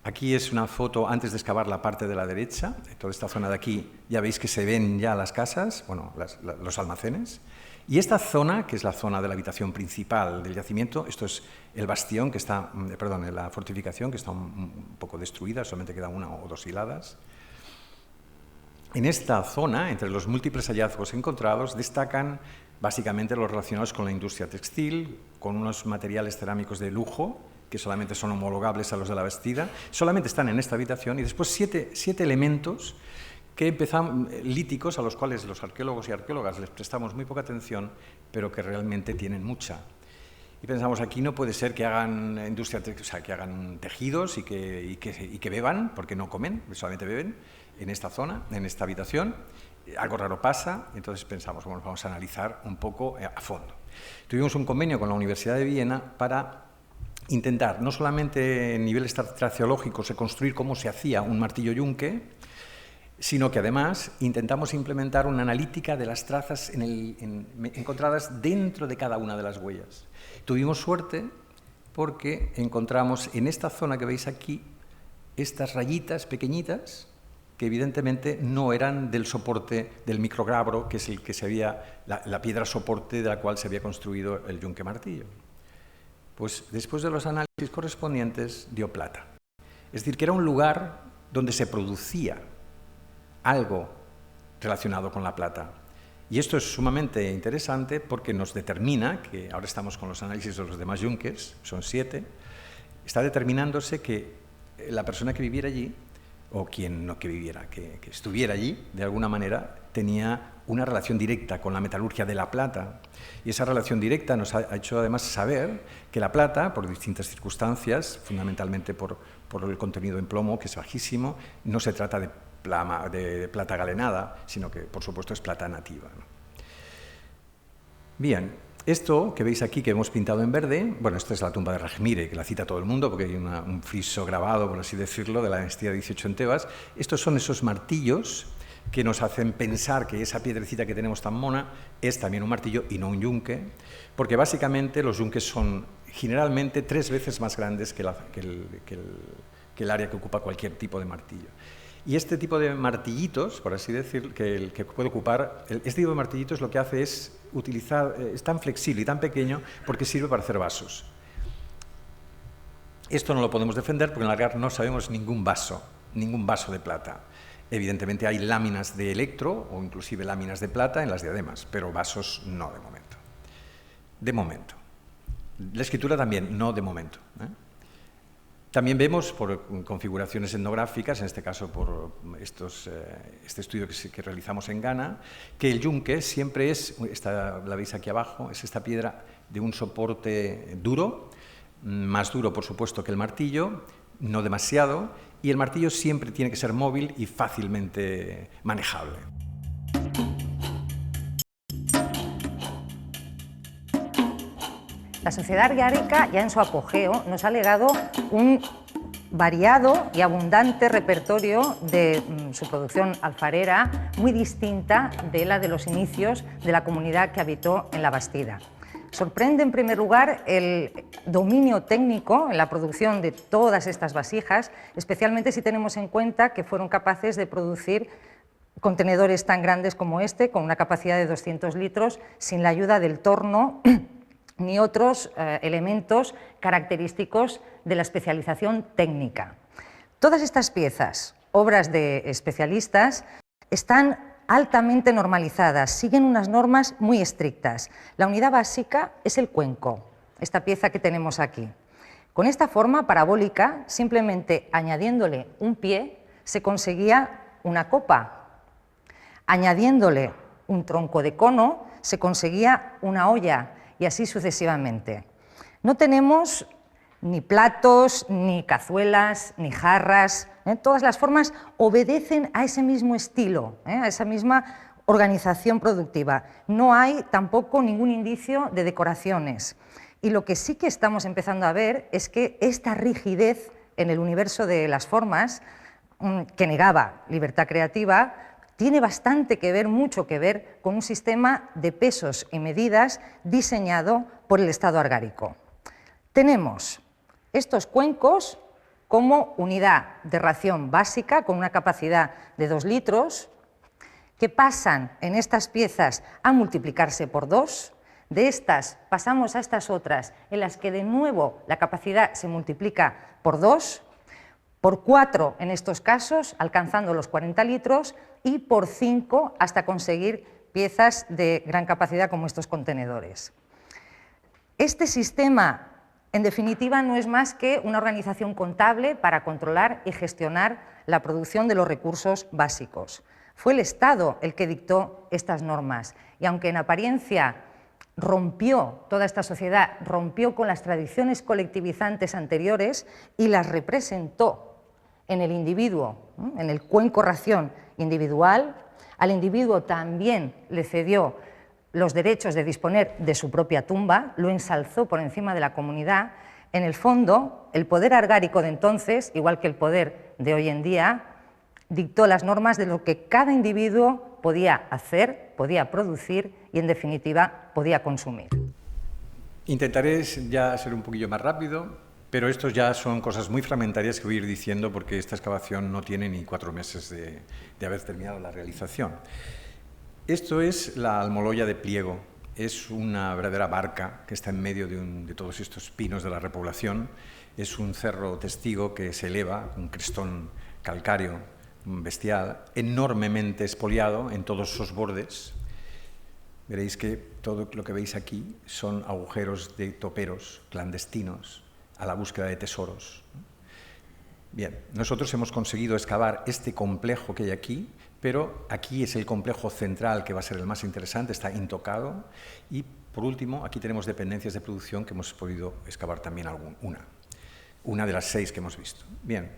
Aquí es una foto antes de excavar la parte de la derecha. Toda esta zona de aquí ya veis que se ven ya las casas, bueno, los almacenes. Y esta zona, que es la zona de la habitación principal del yacimiento, esto es el bastión que está, perdón, la fortificación que está un poco destruida, solamente quedan 1 o 2 hiladas. En esta zona, entre los múltiples hallazgos encontrados, destacan básicamente los relacionados con la industria textil, con unos materiales cerámicos de lujo, que solamente son homologables a los de la Bastida, solamente están en esta habitación, y después siete elementos que empezamos, líticos, a los cuales los arqueólogos y arqueólogas les prestamos muy poca atención, pero que realmente tienen mucha. Y pensamos, aquí no puede ser que hagan industria, o sea, que hagan tejidos y que beban, porque no comen, solamente beben, en esta zona, en esta habitación. Algo raro pasa, entonces pensamos, bueno, vamos a analizar un poco a fondo. Tuvimos un convenio con la Universidad de Viena para intentar, no solamente en nivel estrateológico, construir cómo se hacía un martillo yunque, sino que además intentamos implementar una analítica de las trazas encontradas dentro de cada una de las huellas. Tuvimos suerte porque encontramos en esta zona que veis aquí estas rayitas pequeñitas que evidentemente no eran del soporte del micrograbro, que es el que se había, la piedra soporte de la cual se había construido el yunque martillo. Pues después de los análisis correspondientes dio plata. Es decir, que era un lugar donde se producía algo relacionado con la plata. Y esto es sumamente interesante porque nos determina, que ahora estamos con los análisis de los demás yunques, son 7, está determinándose que la persona que viviera allí, o quien no que viviera, que estuviera allí, de alguna manera, tenía una relación directa con la metalurgia de la plata. Y esa relación directa nos ha hecho además saber que la plata, por distintas circunstancias, fundamentalmente por el contenido en plomo, que es bajísimo, no se trata de plata galenada, sino que, por supuesto, es plata nativa, ¿no? Bien, esto que veis aquí, que hemos pintado en verde, bueno, esta es la tumba de Rajmire, que la cita todo el mundo, porque hay un friso grabado, por así decirlo, de la dinastía 18 en Tebas. Estos son esos martillos que nos hacen pensar que esa piedrecita que tenemos tan mona es también un martillo y no un yunque, porque básicamente los yunques son generalmente 3 veces más grandes que el área que ocupa cualquier tipo de martillo. Y este tipo de martillitos, por así decir, que puede ocupar, este tipo de martillitos lo que hace es utilizar, es tan flexible y tan pequeño porque sirve para hacer vasos. Esto no lo podemos defender porque en la realidad no sabemos ningún vaso de plata. Evidentemente hay láminas de electro o inclusive láminas de plata en las diademas, pero vasos no de momento. De momento. La escritura también, no de momento, ¿eh? También vemos por configuraciones etnográficas, en este caso por este estudio que realizamos en Ghana, que el yunque siempre es, la veis aquí abajo, es esta piedra de un soporte duro, más duro por supuesto que el martillo, no demasiado, y el martillo siempre tiene que ser móvil y fácilmente manejable. La sociedad argárica, ya en su apogeo, nos ha legado un variado y abundante repertorio de su producción alfarera, muy distinta de la de los inicios de la comunidad que habitó en la Bastida. Sorprende, en primer lugar, el dominio técnico en la producción de todas estas vasijas, especialmente si tenemos en cuenta que fueron capaces de producir contenedores tan grandes como este, con una capacidad de 200 litros, sin la ayuda del torno ni otros elementos característicos de la especialización técnica. Todas estas piezas, obras de especialistas, están altamente normalizadas, siguen unas normas muy estrictas. La unidad básica es el cuenco, esta pieza que tenemos aquí. Con esta forma parabólica, simplemente añadiéndole un pie, se conseguía una copa. Añadiéndole un tronco de cono, se conseguía una olla, y así sucesivamente. No tenemos ni platos, ni cazuelas, ni jarras, todas las formas obedecen a ese mismo estilo, a esa misma organización productiva. No hay tampoco ningún indicio de decoraciones. Y lo que sí que estamos empezando a ver es que esta rigidez en el universo de las formas, que negaba libertad creativa, tiene bastante que ver, mucho que ver, con un sistema de pesos y medidas diseñado por el Estado argárico. Tenemos estos cuencos como unidad de ración básica con una capacidad de 2 litros, que pasan en estas piezas a multiplicarse por 2. De estas pasamos a estas otras en las que de nuevo la capacidad se multiplica por 2, por 4 en estos casos, alcanzando los 40 litros, y por 5 hasta conseguir piezas de gran capacidad como estos contenedores. Este sistema, en definitiva, no es más que una organización contable para controlar y gestionar la producción de los recursos básicos. Fue el Estado el que dictó estas normas y aunque en apariencia rompió, toda esta sociedad rompió con las tradiciones colectivizantes anteriores y las representó en el individuo, en el cuenco ración individual, al individuo también le cedió los derechos de disponer de su propia tumba, lo ensalzó por encima de la comunidad. En el fondo, el poder argárico de entonces, igual que el poder de hoy en día, dictó las normas de lo que cada individuo podía hacer, podía producir y, en definitiva, podía consumir. Intentaré ya ser un poquillo más rápido, pero estos ya son cosas muy fragmentarias que voy a ir diciendo porque esta excavación no tiene ni 4 meses de haber terminado la realización. Esto es la Almoloya de Pliego. Es una verdadera barca que está en medio de todos estos pinos de la repoblación. Es un cerro testigo que se eleva, un crestón calcáreo bestial, enormemente expoliado en todos sus bordes. Veréis que todo lo que veis aquí son agujeros de toperos clandestinos a la búsqueda de tesoros. Bien, nosotros hemos conseguido excavar este complejo que hay aquí, pero aquí es el complejo central que va a ser el más interesante, está intocado, y por último aquí tenemos dependencias de producción que hemos podido excavar también una de las 6 que hemos visto. Bien,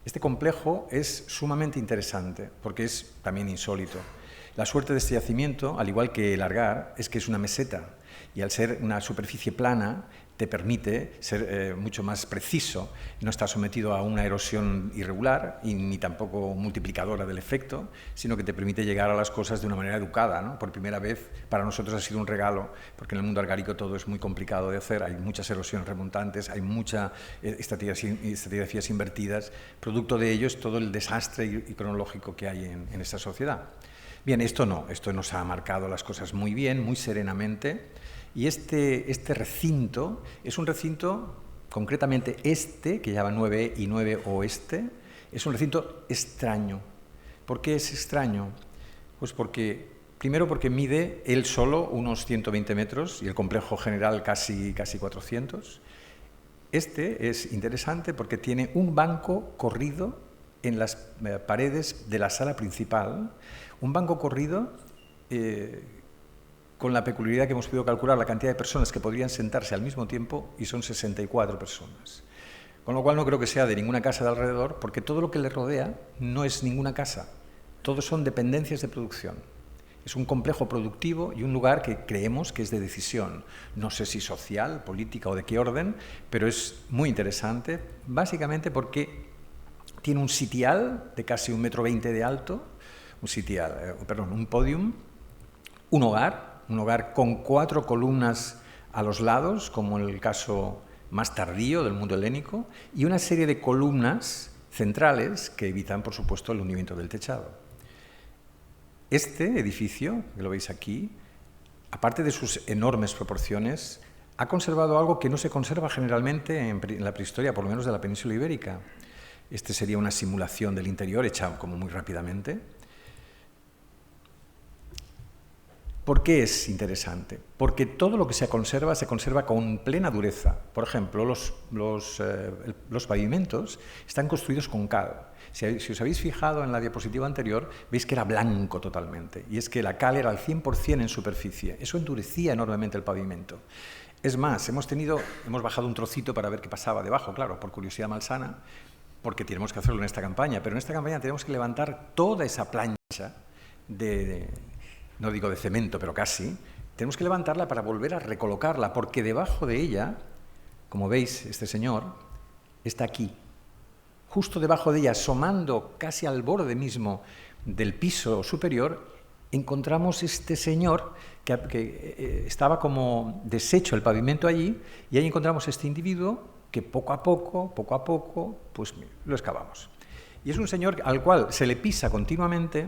este complejo es sumamente interesante porque es también insólito. La suerte de este yacimiento, al igual que el Argar, es que es una meseta y al ser una superficie plana te permite ser mucho más preciso, no está sometido a una erosión irregular y ni tampoco multiplicadora del efecto, sino que te permite llegar a las cosas de una manera educada, ¿no? Por primera vez para nosotros ha sido un regalo, porque en el mundo argárico todo es muy complicado de hacer, hay muchas erosiones remontantes, hay muchas estratigrafías invertidas, producto de ello es todo el desastre y cronológico que hay en esta sociedad. Bien, esto nos ha marcado las cosas muy bien, muy serenamente. Y este recinto es un recinto, concretamente que llama 9 y 9 Oeste, es un recinto extraño. ¿Por qué es extraño? Pues primero porque mide él solo unos 120 metros y el complejo general casi 400. Este es interesante porque tiene un banco corrido en las paredes de la sala principal, un banco corrido con la peculiaridad que hemos podido calcular la cantidad de personas que podrían sentarse al mismo tiempo y son 64 personas. Con lo cual no creo que sea de ninguna casa de alrededor, porque todo lo que le rodea no es ninguna casa, todos son dependencias de producción. Es un complejo productivo y un lugar que creemos que es de decisión, no sé si social, política o de qué orden, pero es muy interesante, básicamente porque tiene un sitial de casi 1,20 m de alto, un podium, un hogar con 4 columnas a los lados, como en el caso más tardío del mundo helénico, y una serie de columnas centrales que evitan, por supuesto, el hundimiento del techado. Este edificio, que lo veis aquí, aparte de sus enormes proporciones, ha conservado algo que no se conserva generalmente en la prehistoria, por lo menos de la península ibérica. Este sería una simulación del interior hecha como muy rápidamente. ¿Por qué es interesante? Porque todo lo que se conserva con plena dureza. Por ejemplo, los pavimentos están construidos con cal. Si os habéis fijado en la diapositiva anterior, veis que era blanco totalmente. Y es que la cal era al 100% en superficie. Eso endurecía enormemente el pavimento. Es más, hemos bajado un trocito para ver qué pasaba debajo, claro, por curiosidad malsana, porque tenemos que hacerlo en esta campaña. Pero en esta campaña tenemos que levantar toda esa plancha no digo de cemento, pero casi, tenemos que levantarla para volver a recolocarla, porque debajo de ella, como veis, este señor está aquí, justo debajo de ella, asomando casi al borde mismo del piso superior, encontramos este señor que estaba como deshecho el pavimento allí, y ahí encontramos este individuo que poco a poco, pues lo excavamos. Y es un señor al cual se le pisa continuamente.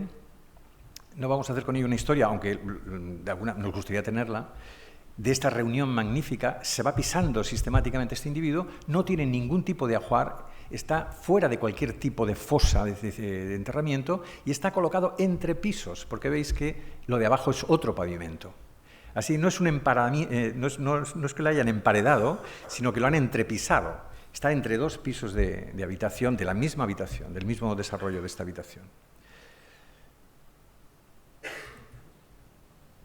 No vamos a hacer con ello una historia, aunque nos gustaría tenerla, de esta reunión magnífica. Se va pisando sistemáticamente este individuo, no tiene ningún tipo de ajuar, está fuera de cualquier tipo de fosa de enterramiento y está colocado entre pisos, porque veis que lo de abajo es otro pavimento. Así no es, no es que lo hayan emparedado, sino que lo han entrepisado. Está entre dos pisos de habitación, de la misma habitación, del mismo desarrollo de esta habitación.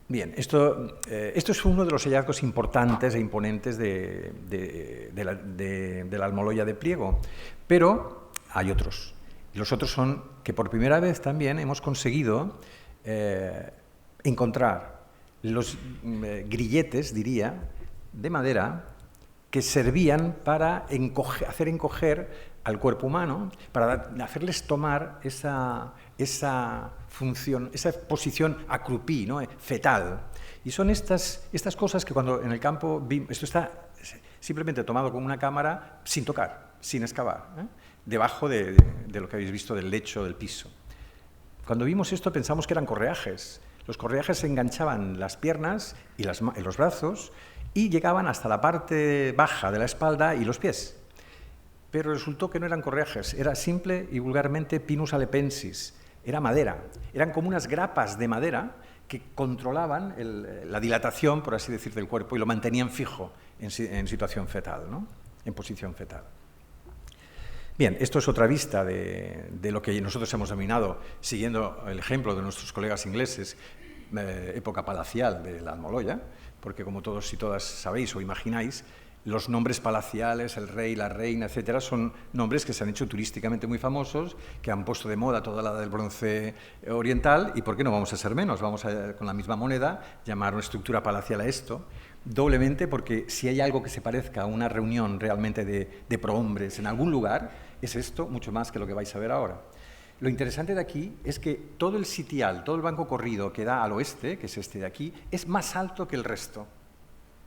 Bien, esto es uno de los hallazgos importantes e imponentes de la Almoloya de Pliego, pero hay otros. Y los otros son que por primera vez también hemos conseguido encontrar los grilletes, diría, de madera que servían para hacer encoger al cuerpo humano, para hacerles tomar esa función, esa posición acrupí, ¿no?, fetal. Y son estas cosas que cuando en el campo esto está simplemente tomado con una cámara sin tocar, sin excavar, debajo de lo que habéis visto del lecho, del piso. Cuando vimos esto pensamos que eran correajes. Los correajes se enganchaban las piernas y los brazos y llegaban hasta la parte baja de la espalda y los pies. Pero resultó que no eran correajes, era simple y vulgarmente Pinus alepensis, era madera. Eran como unas grapas de madera que controlaban la dilatación, por así decir, del cuerpo y lo mantenían fijo en situación fetal, ¿no?, en posición fetal. Bien, esto es otra vista de lo que nosotros hemos denominado, siguiendo el ejemplo de nuestros colegas ingleses, época palacial de la Almoloya, porque como todos y todas sabéis o imagináis, los nombres palaciales, el rey, la reina, etcétera, son nombres que se han hecho turísticamente muy famosos, que han puesto de moda toda la del bronce oriental, y ¿por qué no vamos a ser menos? Vamos a, con la misma moneda, llamar una estructura palacial a esto, doblemente porque si hay algo que se parezca a una reunión realmente de prohombres en algún lugar, es esto, mucho más que lo que vais a ver ahora. Lo interesante de aquí es que todo el sitial, todo el banco corrido que da al oeste, que es este de aquí, es más alto que el resto.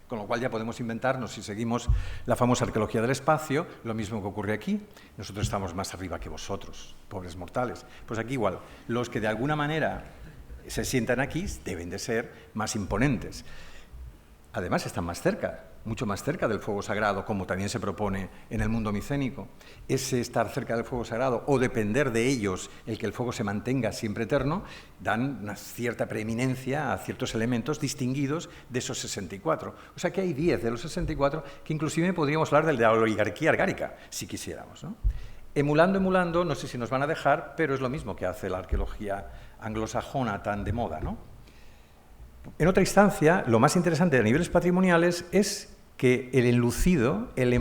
Con lo cual ya podemos inventarnos, si seguimos la famosa arqueología del espacio, lo mismo que ocurre aquí. Nosotros estamos más arriba que vosotros, pobres mortales. Pues aquí igual, los que de alguna manera se sientan aquí deben de ser más imponentes. Además están más cerca, mucho más cerca del fuego sagrado, como también se propone en el mundo micénico. Ese estar cerca del fuego sagrado o depender de ellos, el que el fuego se mantenga siempre eterno, dan una cierta preeminencia a ciertos elementos distinguidos de esos 64. O sea que hay 10 de los 64 que inclusive podríamos hablar de la oligarquía argárica, si quisiéramos, ¿no? Emulando, no sé si nos van a dejar, pero es lo mismo que hace la arqueología anglosajona tan de moda, ¿no? En otra instancia, lo más interesante a niveles patrimoniales es que el enlucido, el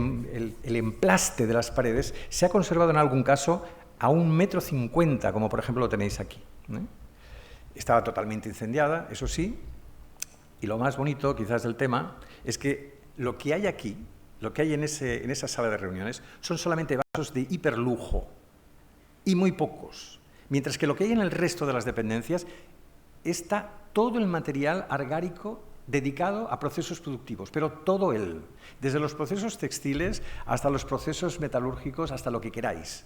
emplaste de las paredes, se ha conservado en algún caso a 1,50 m, como por ejemplo lo tenéis aquí, ¿eh? Estaba totalmente incendiada, eso sí, y lo más bonito quizás del tema es que lo que hay aquí, lo que hay en esa sala de reuniones, son solamente vasos de hiperlujo, y muy pocos, mientras que lo que hay en el resto de las dependencias está todo el material argárico dedicado a procesos productivos, pero todo él, desde los procesos textiles hasta los procesos metalúrgicos, hasta lo que queráis.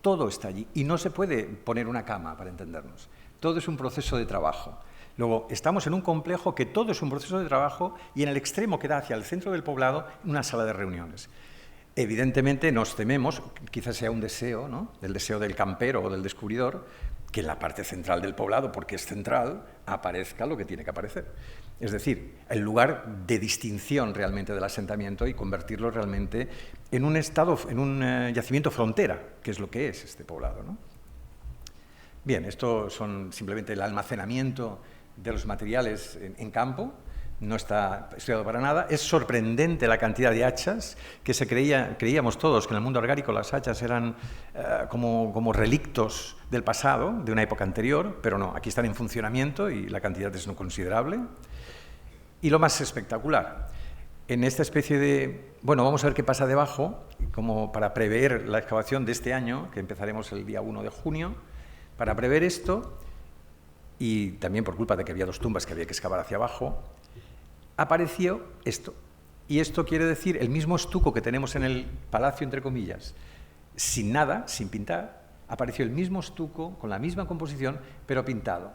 Todo está allí y no se puede poner una cama para entendernos. Todo es un proceso de trabajo. Luego, estamos en un complejo que todo es un proceso de trabajo y en el extremo que da hacia el centro del poblado una sala de reuniones. Evidentemente nos tememos, quizás sea un deseo, ¿no?, el deseo del campero o del descubridor, que en la parte central del poblado, porque es central, aparezca lo que tiene que aparecer. Es decir, el lugar de distinción realmente del asentamiento y convertirlo realmente en un yacimiento frontera, que es lo que es este poblado, ¿no? Bien, esto son simplemente el almacenamiento de los materiales en campo. No está estudiado para nada. Es sorprendente la cantidad de hachas que creíamos todos que en el mundo argárico las hachas eran como relictos del pasado, de una época anterior, pero no, aquí están en funcionamiento y la cantidad es no considerable. Y lo más espectacular, en esta especie de... Bueno, vamos a ver qué pasa debajo, como para prever la excavación de este año, que empezaremos el día 1 de junio, para prever esto. y también por culpa de que había 2 tumbas que había que excavar hacia abajo, apareció esto. Y esto quiere decir el mismo estuco que tenemos en el palacio, entre comillas, sin nada, sin pintar, apareció el mismo estuco, con la misma composición, pero pintado.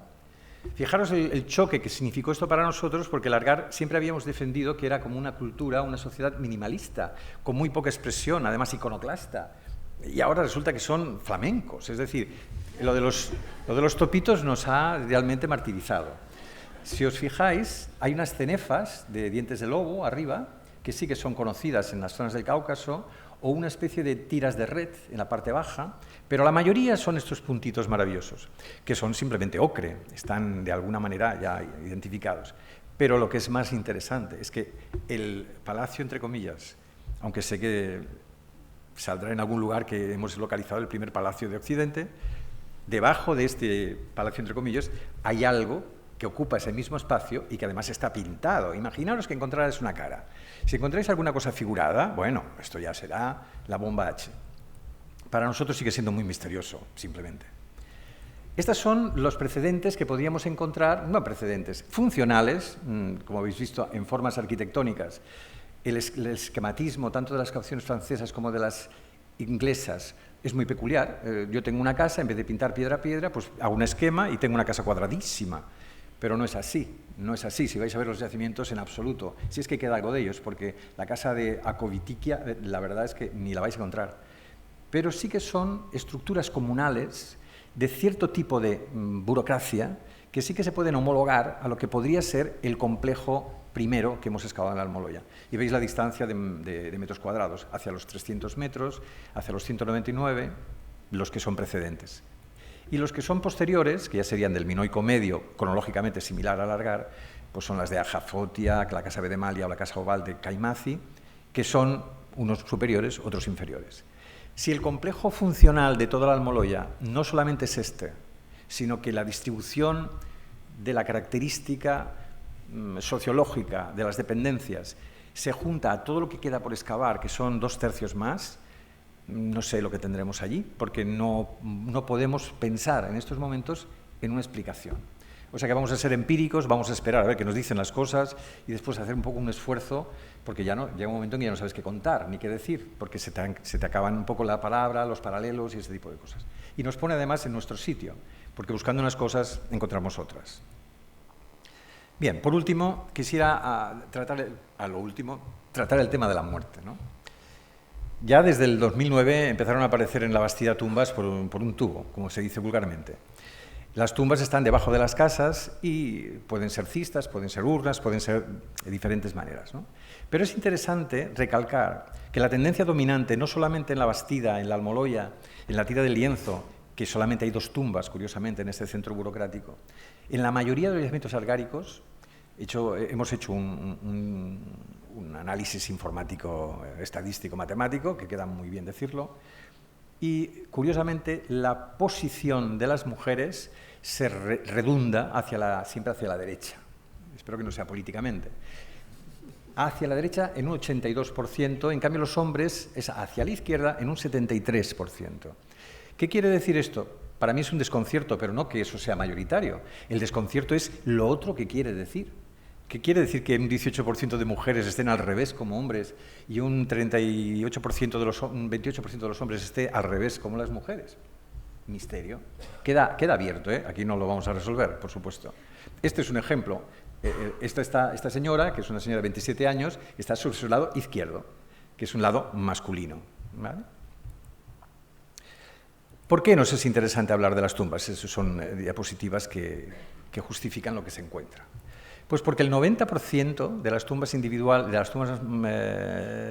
Fijaros el choque que significó esto para nosotros, porque el Algar siempre habíamos defendido que era como una cultura, una sociedad minimalista, con muy poca expresión, además iconoclasta. Y ahora resulta que son flamencos, es decir, lo de los topitos nos ha realmente martirizado. Si os fijáis, hay unas cenefas de dientes de lobo arriba, que sí que son conocidas en las zonas del Cáucaso, o una especie de tiras de red en la parte baja, pero la mayoría son estos puntitos maravillosos, que son simplemente ocre, están de alguna manera ya identificados. Pero lo que es más interesante es que el palacio, entre comillas, aunque sé que saldrá en algún lugar que hemos localizado el primer palacio de Occidente, debajo de este palacio, entre comillas, hay algo que ocupa ese mismo espacio y que además está pintado. Imaginaros que encontrarais una cara. Si encontráis alguna cosa figurada, bueno, esto ya será la bomba H. Para nosotros sigue siendo muy misterioso, simplemente. Estos son los precedentes que podríamos encontrar, no precedentes, funcionales, como habéis visto, en formas arquitectónicas. El esquematismo, tanto de las excavaciones francesas como de las inglesas, es muy peculiar. Yo tengo una casa, en vez de pintar piedra a piedra, pues hago un esquema y tengo una casa cuadradísima. Pero no es así, no es así, si vais a ver los yacimientos en absoluto. Si es que queda algo de ellos, porque la casa de Akovitikia, la verdad es que ni la vais a encontrar. Pero sí que son estructuras comunales de cierto tipo de burocracia que sí que se pueden homologar a lo que podría ser el complejo primero que hemos excavado en la Almoloya. Y veis la distancia de metros cuadrados, hacia los 300 metros, hacia los 199, los que son precedentes. Y los que son posteriores, que ya serían del Minoico Medio, cronológicamente similar al Algar, pues son las de Ajafotia, la Casa Bedemalia o la Casa Oval de Caimazi, que son unos superiores, otros inferiores. Si el complejo funcional de toda la Almoloya no solamente es este, sino que la distribución de la característica sociológica de las dependencias se junta a todo lo que queda por excavar, que son 2/3 más, no sé lo que tendremos allí, porque no podemos pensar en estos momentos en una explicación. O sea que vamos a ser empíricos, vamos a esperar a ver qué nos dicen las cosas y después hacer un poco un esfuerzo, porque ya no, llega un momento en que ya no sabes qué contar ni qué decir, porque se te acaban un poco la palabra, los paralelos y ese tipo de cosas. Y nos pone además en nuestro sitio, porque buscando unas cosas encontramos otras. Bien, por último, quisiera tratar el tema de la muerte, ¿no? Ya desde el 2009 empezaron a aparecer en la Bastida tumbas por un tubo, como se dice vulgarmente. Las tumbas están debajo de las casas y pueden ser cistas, pueden ser urnas, pueden ser de diferentes maneras, ¿no? Pero es interesante recalcar que la tendencia dominante, no solamente en la Bastida, en la Almoloya, en la Tira del Lienzo, que solamente hay 2 tumbas, curiosamente, en este centro burocrático, en la mayoría de los yacimientos algáricos, hemos hecho un análisis informático, estadístico, matemático, que queda muy bien decirlo, y curiosamente la posición de las mujeres se redunda siempre hacia la derecha. Espero que no sea políticamente. Hacia la derecha en un 82%, en cambio los hombres es hacia la izquierda en un 73%. ¿Qué quiere decir esto? Para mí es un desconcierto, pero no que eso sea mayoritario. El desconcierto es lo otro que quiere decir. ¿Qué quiere decir que un 18% de mujeres estén al revés como hombres y un 28% un 28% de los hombres esté al revés como las mujeres? Misterio. Queda abierto, ¿eh? Aquí no lo vamos a resolver, por supuesto. Este es un ejemplo. Esta señora, que es una señora de 27 años, está sobre su lado izquierdo, que es un lado masculino, ¿vale? ¿Por qué nos es interesante hablar de las tumbas? Esas son diapositivas que justifican lo que se encuentra. Pues porque el 90% de las tumbas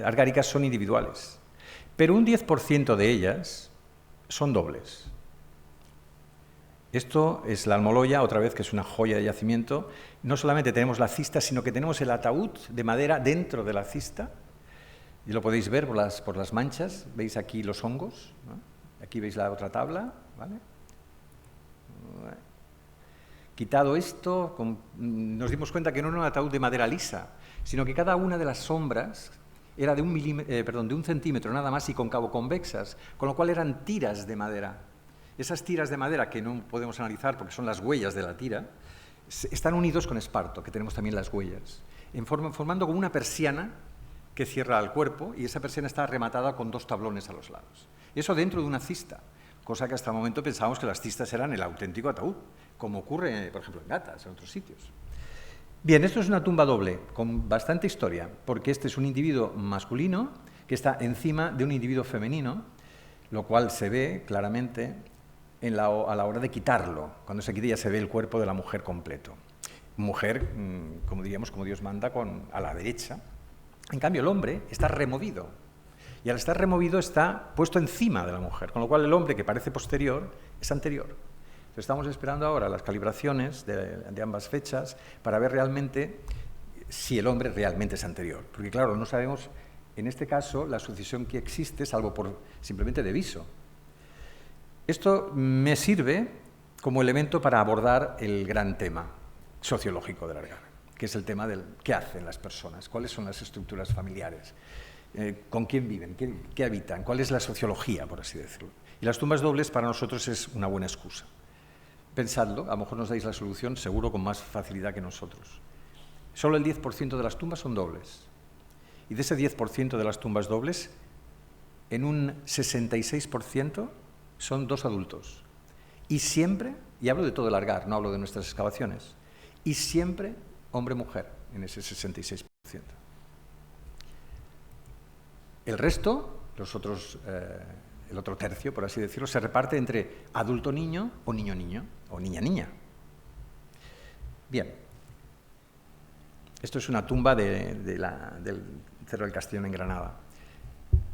argáricas son individuales, pero un 10% de ellas son dobles. Esto es la Almoloya, otra vez, que es una joya de yacimiento. No solamente tenemos la cista, sino que tenemos el ataúd de madera dentro de la cista. Y lo podéis ver por las manchas. Veis aquí los hongos, ¿no? Aquí veis la otra tabla, ¿vale? Quitado esto, nos dimos cuenta que no era un ataúd de madera lisa, sino que cada una de las sombras era de un centímetro nada más y cóncavo convexas, con lo cual eran tiras de madera. Esas tiras de madera que no podemos analizar porque son las huellas de la tira, están unidos con esparto, que tenemos también las huellas, formando como una persiana que cierra el cuerpo, y esa persiana está rematada con 2 tablones a los lados. Eso dentro de una cista, cosa que hasta el momento pensábamos que las cistas eran el auténtico ataúd, como ocurre, por ejemplo, en Gatas, en otros sitios. Bien, esto es una tumba doble, con bastante historia, porque este es un individuo masculino que está encima de un individuo femenino, lo cual se ve claramente a la hora de quitarlo. Cuando se quita ya se ve el cuerpo de la mujer completo. Mujer, como diríamos, como Dios manda, a la derecha. En cambio, el hombre está removido. Y al estar removido está puesto encima de la mujer, con lo cual el hombre, que parece posterior, es anterior. Entonces, estamos esperando ahora las calibraciones de ambas fechas para ver realmente si el hombre realmente es anterior. Porque, claro, no sabemos, en este caso, la sucesión que existe, salvo por simplemente de viso. Esto me sirve como elemento para abordar el gran tema sociológico del Argar, que es el tema del qué hacen las personas, cuáles son las estructuras familiares, con quién viven, qué habitan, cuál es la sociología, por así decirlo. Y las tumbas dobles para nosotros es una buena excusa. Pensadlo, a lo mejor nos dais la solución seguro con más facilidad que nosotros. Solo el 10% de las tumbas son dobles. Y de ese 10% de las tumbas dobles, en un 66% son 2 adultos. Y siempre, y hablo de todo el Argar, no hablo de nuestras excavaciones, y siempre hombre-mujer en ese 66%. El resto, el otro tercio, por así decirlo, se reparte entre adulto-niño o niño-niño, o niña-niña. Bien, esto es una tumba del Cerro del Castellón en Granada.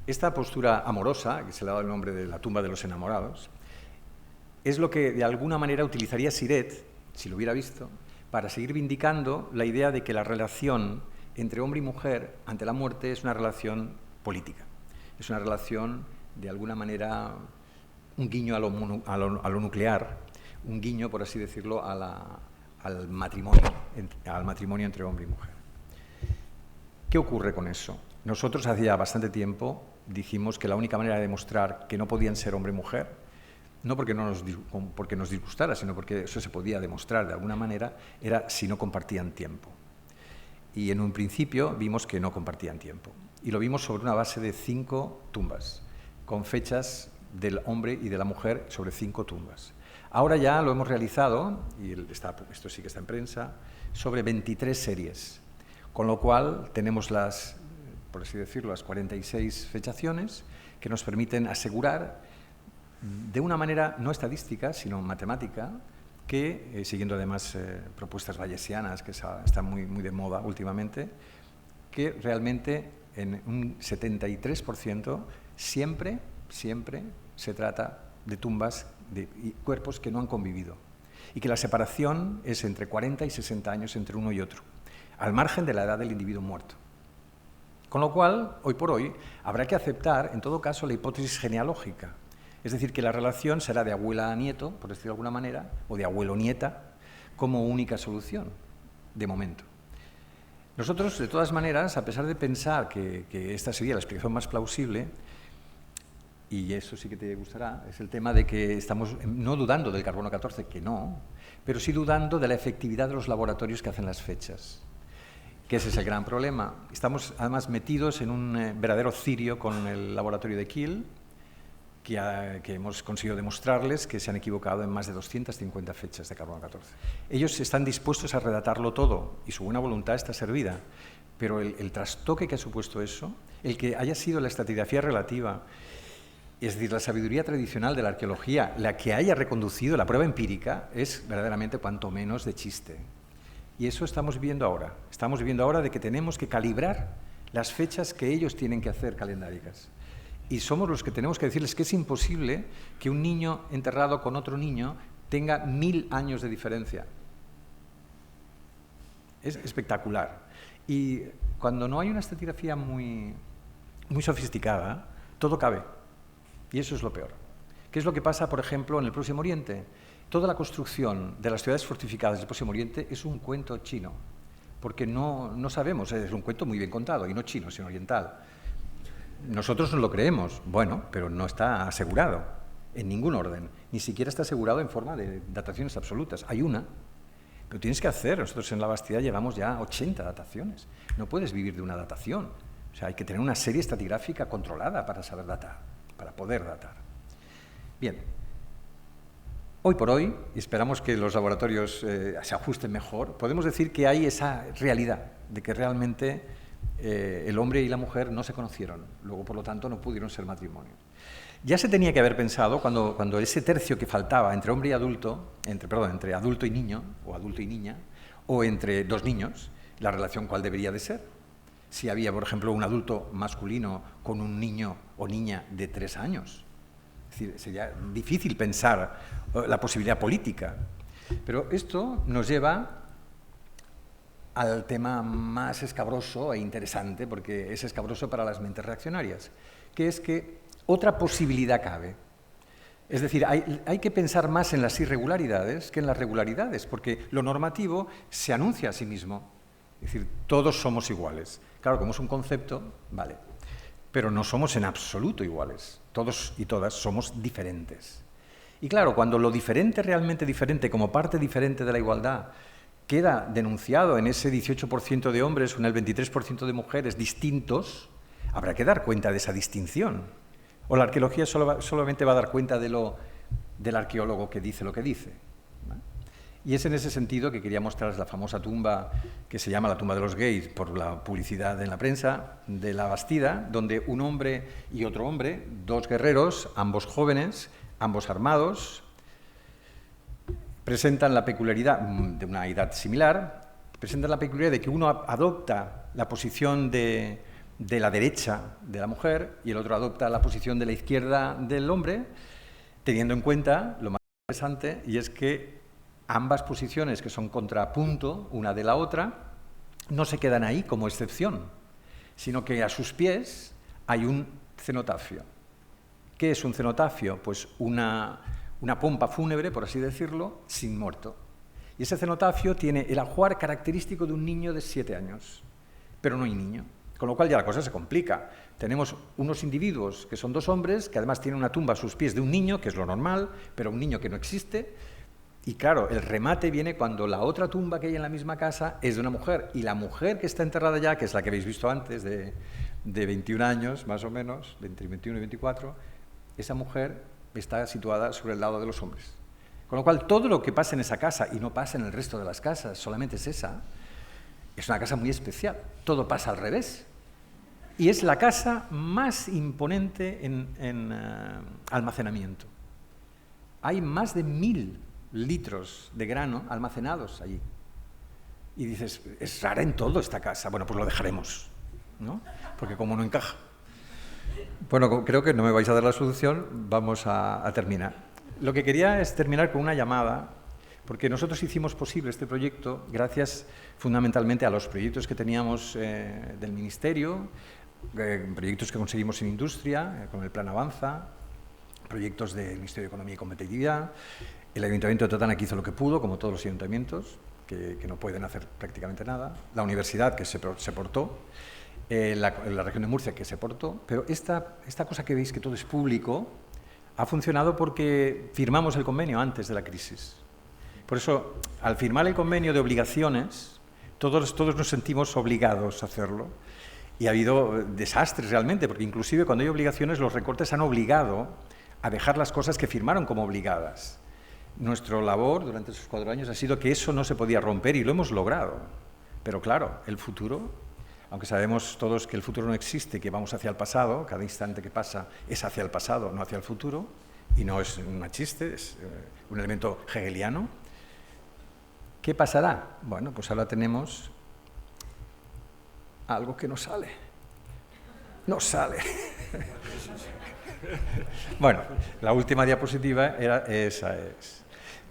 Esta postura amorosa, que se le ha dado el nombre de la tumba de los enamorados, es lo que de alguna manera utilizaría Siret, si lo hubiera visto, para seguir vindicando la idea de que la relación entre hombre y mujer ante la muerte es una relación política. Es una relación, de alguna manera, un guiño a lo nuclear, un guiño, por así decirlo, al matrimonio entre hombre y mujer. ¿Qué ocurre con eso? Nosotros hacía bastante tiempo dijimos que la única manera de demostrar que no podían ser hombre y mujer, no porque nos disgustara, sino porque eso se podía demostrar de alguna manera, era si no compartían tiempo. Y en un principio vimos que no compartían tiempo. Y lo vimos sobre una base de 5 tumbas, con fechas del hombre y de la mujer sobre 5 tumbas. Ahora ya lo hemos realizado, y esto sí que está en prensa, sobre 23 series, con lo cual tenemos por así decirlo, las 46 fechaciones que nos permiten asegurar de una manera no estadística, sino matemática, que, siguiendo además propuestas bayesianas que están muy de moda últimamente, que realmente en un 73% siempre se trata de tumbas y cuerpos que no han convivido, y que la separación es entre 40 y 60 años entre uno y otro, al margen de la edad del individuo muerto. Con lo cual, hoy por hoy, habrá que aceptar, en todo caso, la hipótesis genealógica. Es decir, que la relación será de abuela a nieto, por decirlo de alguna manera, o de abuelo-nieta, como única solución, de momento. Nosotros, de todas maneras, a pesar de pensar que esta sería la explicación más plausible, y eso sí que te gustará, es el tema de que estamos no dudando del carbono 14, que no, pero sí dudando de la efectividad de los laboratorios que hacen las fechas. Que ese es el gran problema. Estamos además metidos en un verdadero cirio con el laboratorio de Kiel, que hemos conseguido demostrarles que se han equivocado en más de 250 fechas de carbono 14. Ellos están dispuestos a redactarlo todo y su buena voluntad está servida, pero el trastoque que ha supuesto eso, el que haya sido la estratigrafía relativa, es decir, la sabiduría tradicional de la arqueología, la que haya reconducido la prueba empírica, es verdaderamente cuanto menos de chiste. Y eso estamos viendo ahora. Estamos viendo ahora de que tenemos que calibrar las fechas que ellos tienen que hacer calendáricas. Y somos los que tenemos que decirles que es imposible que un niño enterrado con otro niño tenga 1000 años de diferencia. Es espectacular. Y cuando no hay una estratigrafía muy sofisticada, todo cabe. Y eso es lo peor. ¿Qué es lo que pasa, por ejemplo, en el Próximo Oriente? Toda la construcción de las ciudades fortificadas del Próximo Oriente es un cuento chino, porque no sabemos, es un cuento muy bien contado, y no chino, sino oriental. Nosotros nos lo creemos, bueno, pero no está asegurado. en ningún orden. Ni siquiera está asegurado en forma de dataciones absolutas. Hay una, pero tienes que hacer. Nosotros en La Bastida llevamos ya 80 dataciones. No puedes vivir de una datación. O sea, hay que tener una serie estratigráfica controlada para saber datar, para poder datar. Bien. Hoy por hoy, y esperamos que los laboratorios se ajusten mejor, podemos decir que hay esa realidad de que realmente el hombre y la mujer no se conocieron, luego por lo tanto no pudieron ser matrimonio. Ya se tenía que haber pensado cuando ese tercio que faltaba entre hombre y adulto, entre adulto y niño, o adulto y niña, o entre dos niños, la relación cuál debería de ser. Si había, por ejemplo, un adulto masculino con un niño o niña de 3 años. Es decir, sería difícil pensar la posibilidad política. Pero esto nos lleva al tema más escabroso e interesante, porque es escabroso para las mentes reaccionarias, que es que otra posibilidad cabe. Es decir, hay que pensar más en las irregularidades que en las regularidades, porque lo normativo se anuncia a sí mismo. Es decir, todos somos iguales. Claro, como es un concepto, vale. Pero no somos en absoluto iguales. Todos y todas somos diferentes. Y claro, cuando lo diferente, realmente diferente, como parte diferente de la igualdad, queda denunciado en ese 18% de hombres o en el 23% de mujeres distintos, habrá que dar cuenta de esa distinción. O la arqueología solamente va a dar cuenta del arqueólogo que dice lo que dice. Y es en ese sentido que quería mostraros la famosa tumba que se llama la tumba de los gays por la publicidad en la prensa de La Bastida, donde un hombre y otro hombre, dos guerreros, ambos jóvenes, ambos armados, presentan la peculiaridad de una edad similar, presentan la peculiaridad de que uno adopta la posición de la derecha de la mujer y el otro adopta la posición de la izquierda del hombre, teniendo en cuenta lo más interesante, y es que ambas posiciones, que son contrapunto una de la otra, no se quedan ahí como excepción, sino que a sus pies hay un cenotafio. ¿Qué es un cenotafio? Pues una pompa fúnebre, por así decirlo, sin muerto. Y ese cenotafio tiene el ajuar característico de un niño de 7 años, pero no hay niño. Con lo cual ya la cosa se complica. Tenemos unos individuos que son dos hombres, que además tienen una tumba a sus pies de un niño, que es lo normal, pero un niño que no existe. Y claro, el remate viene cuando la otra tumba que hay en la misma casa es de una mujer, y la mujer que está enterrada ya, que es la que habéis visto antes, de 21 años, más o menos, entre 21 y 24, esa mujer está situada sobre el lado de los hombres. Con lo cual, todo lo que pasa en esa casa, y no pasa en el resto de las casas, solamente es esa, es una casa muy especial. Todo pasa al revés. Y es la casa más imponente en almacenamiento. Hay más de 1000 litros de grano almacenados allí. Y dices, es rara en todo esta casa. Bueno, pues lo dejaremos, ¿no? Porque como no encaja. Bueno, creo que no me vais a dar la solución, vamos a terminar. Lo que quería es terminar con una llamada, porque nosotros hicimos posible este proyecto gracias fundamentalmente a los proyectos que teníamos del Ministerio, proyectos que conseguimos en industria, con el Plan Avanza, proyectos del Ministerio de Economía y Competitividad. El Ayuntamiento de Totana que hizo lo que pudo, como todos los ayuntamientos, que no pueden hacer prácticamente nada. La universidad, que se portó. La región de Murcia, que se portó. Pero esta cosa que veis, que todo es público, ha funcionado porque firmamos el convenio antes de la crisis. Por eso, al firmar el convenio de obligaciones, todos nos sentimos obligados a hacerlo. Y ha habido desastres realmente, porque inclusive cuando hay obligaciones, los recortes han obligado a dejar las cosas que firmaron como obligadas. Nuestra labor durante esos 4 años ha sido que eso no se podía romper y lo hemos logrado. Pero claro, el futuro, aunque sabemos todos que el futuro no existe, que vamos hacia el pasado, cada instante que pasa es hacia el pasado, no hacia el futuro, y no es un chiste, es un elemento hegeliano. ¿Qué pasará? Bueno, pues ahora tenemos algo que no sale. No sale. Bueno, la última diapositiva esa es.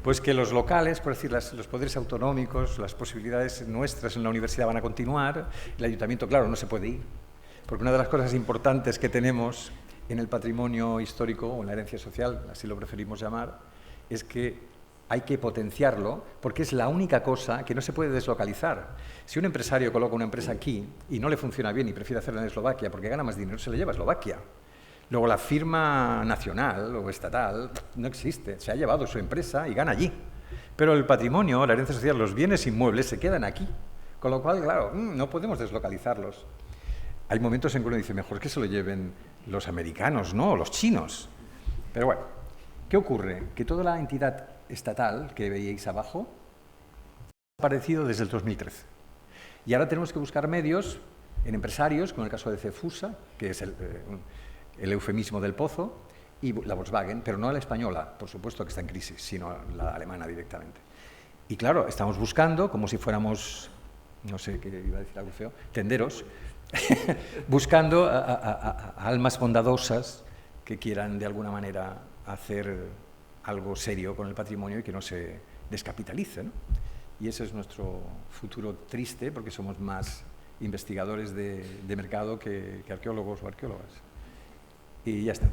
Pues que los locales, por decir, los poderes autonómicos, las posibilidades nuestras en la universidad van a continuar. El ayuntamiento, claro, no se puede ir, porque una de las cosas importantes que tenemos en el patrimonio histórico o en la herencia social, así lo preferimos llamar, es que hay que potenciarlo, porque es la única cosa que no se puede deslocalizar. Si un empresario coloca una empresa aquí y no le funciona bien y prefiere hacerla en Eslovaquia porque gana más dinero, se la lleva a Eslovaquia. Luego la firma nacional o estatal no existe, se ha llevado su empresa y gana allí. Pero el patrimonio, la herencia social, los bienes inmuebles se quedan aquí. Con lo cual, claro, no podemos deslocalizarlos. Hay momentos en que uno dice, mejor que se lo lleven los americanos, ¿no? O los chinos. Pero bueno, ¿qué ocurre? Que toda la entidad estatal que veíais abajo ha aparecido desde el 2013. Y ahora tenemos que buscar medios en empresarios, como el caso de Cefusa, que es el eufemismo del pozo, y la Volkswagen, pero no la española, por supuesto que está en crisis, sino la alemana directamente. Y claro, estamos buscando, como si fuéramos, no sé qué iba a decir algo feo, tenderos, buscando a almas bondadosas que quieran de alguna manera hacer algo serio con el patrimonio y que no se descapitalice, ¿no? Y ese es nuestro futuro triste, porque somos más investigadores de mercado que arqueólogos o arqueólogas. Y ya está.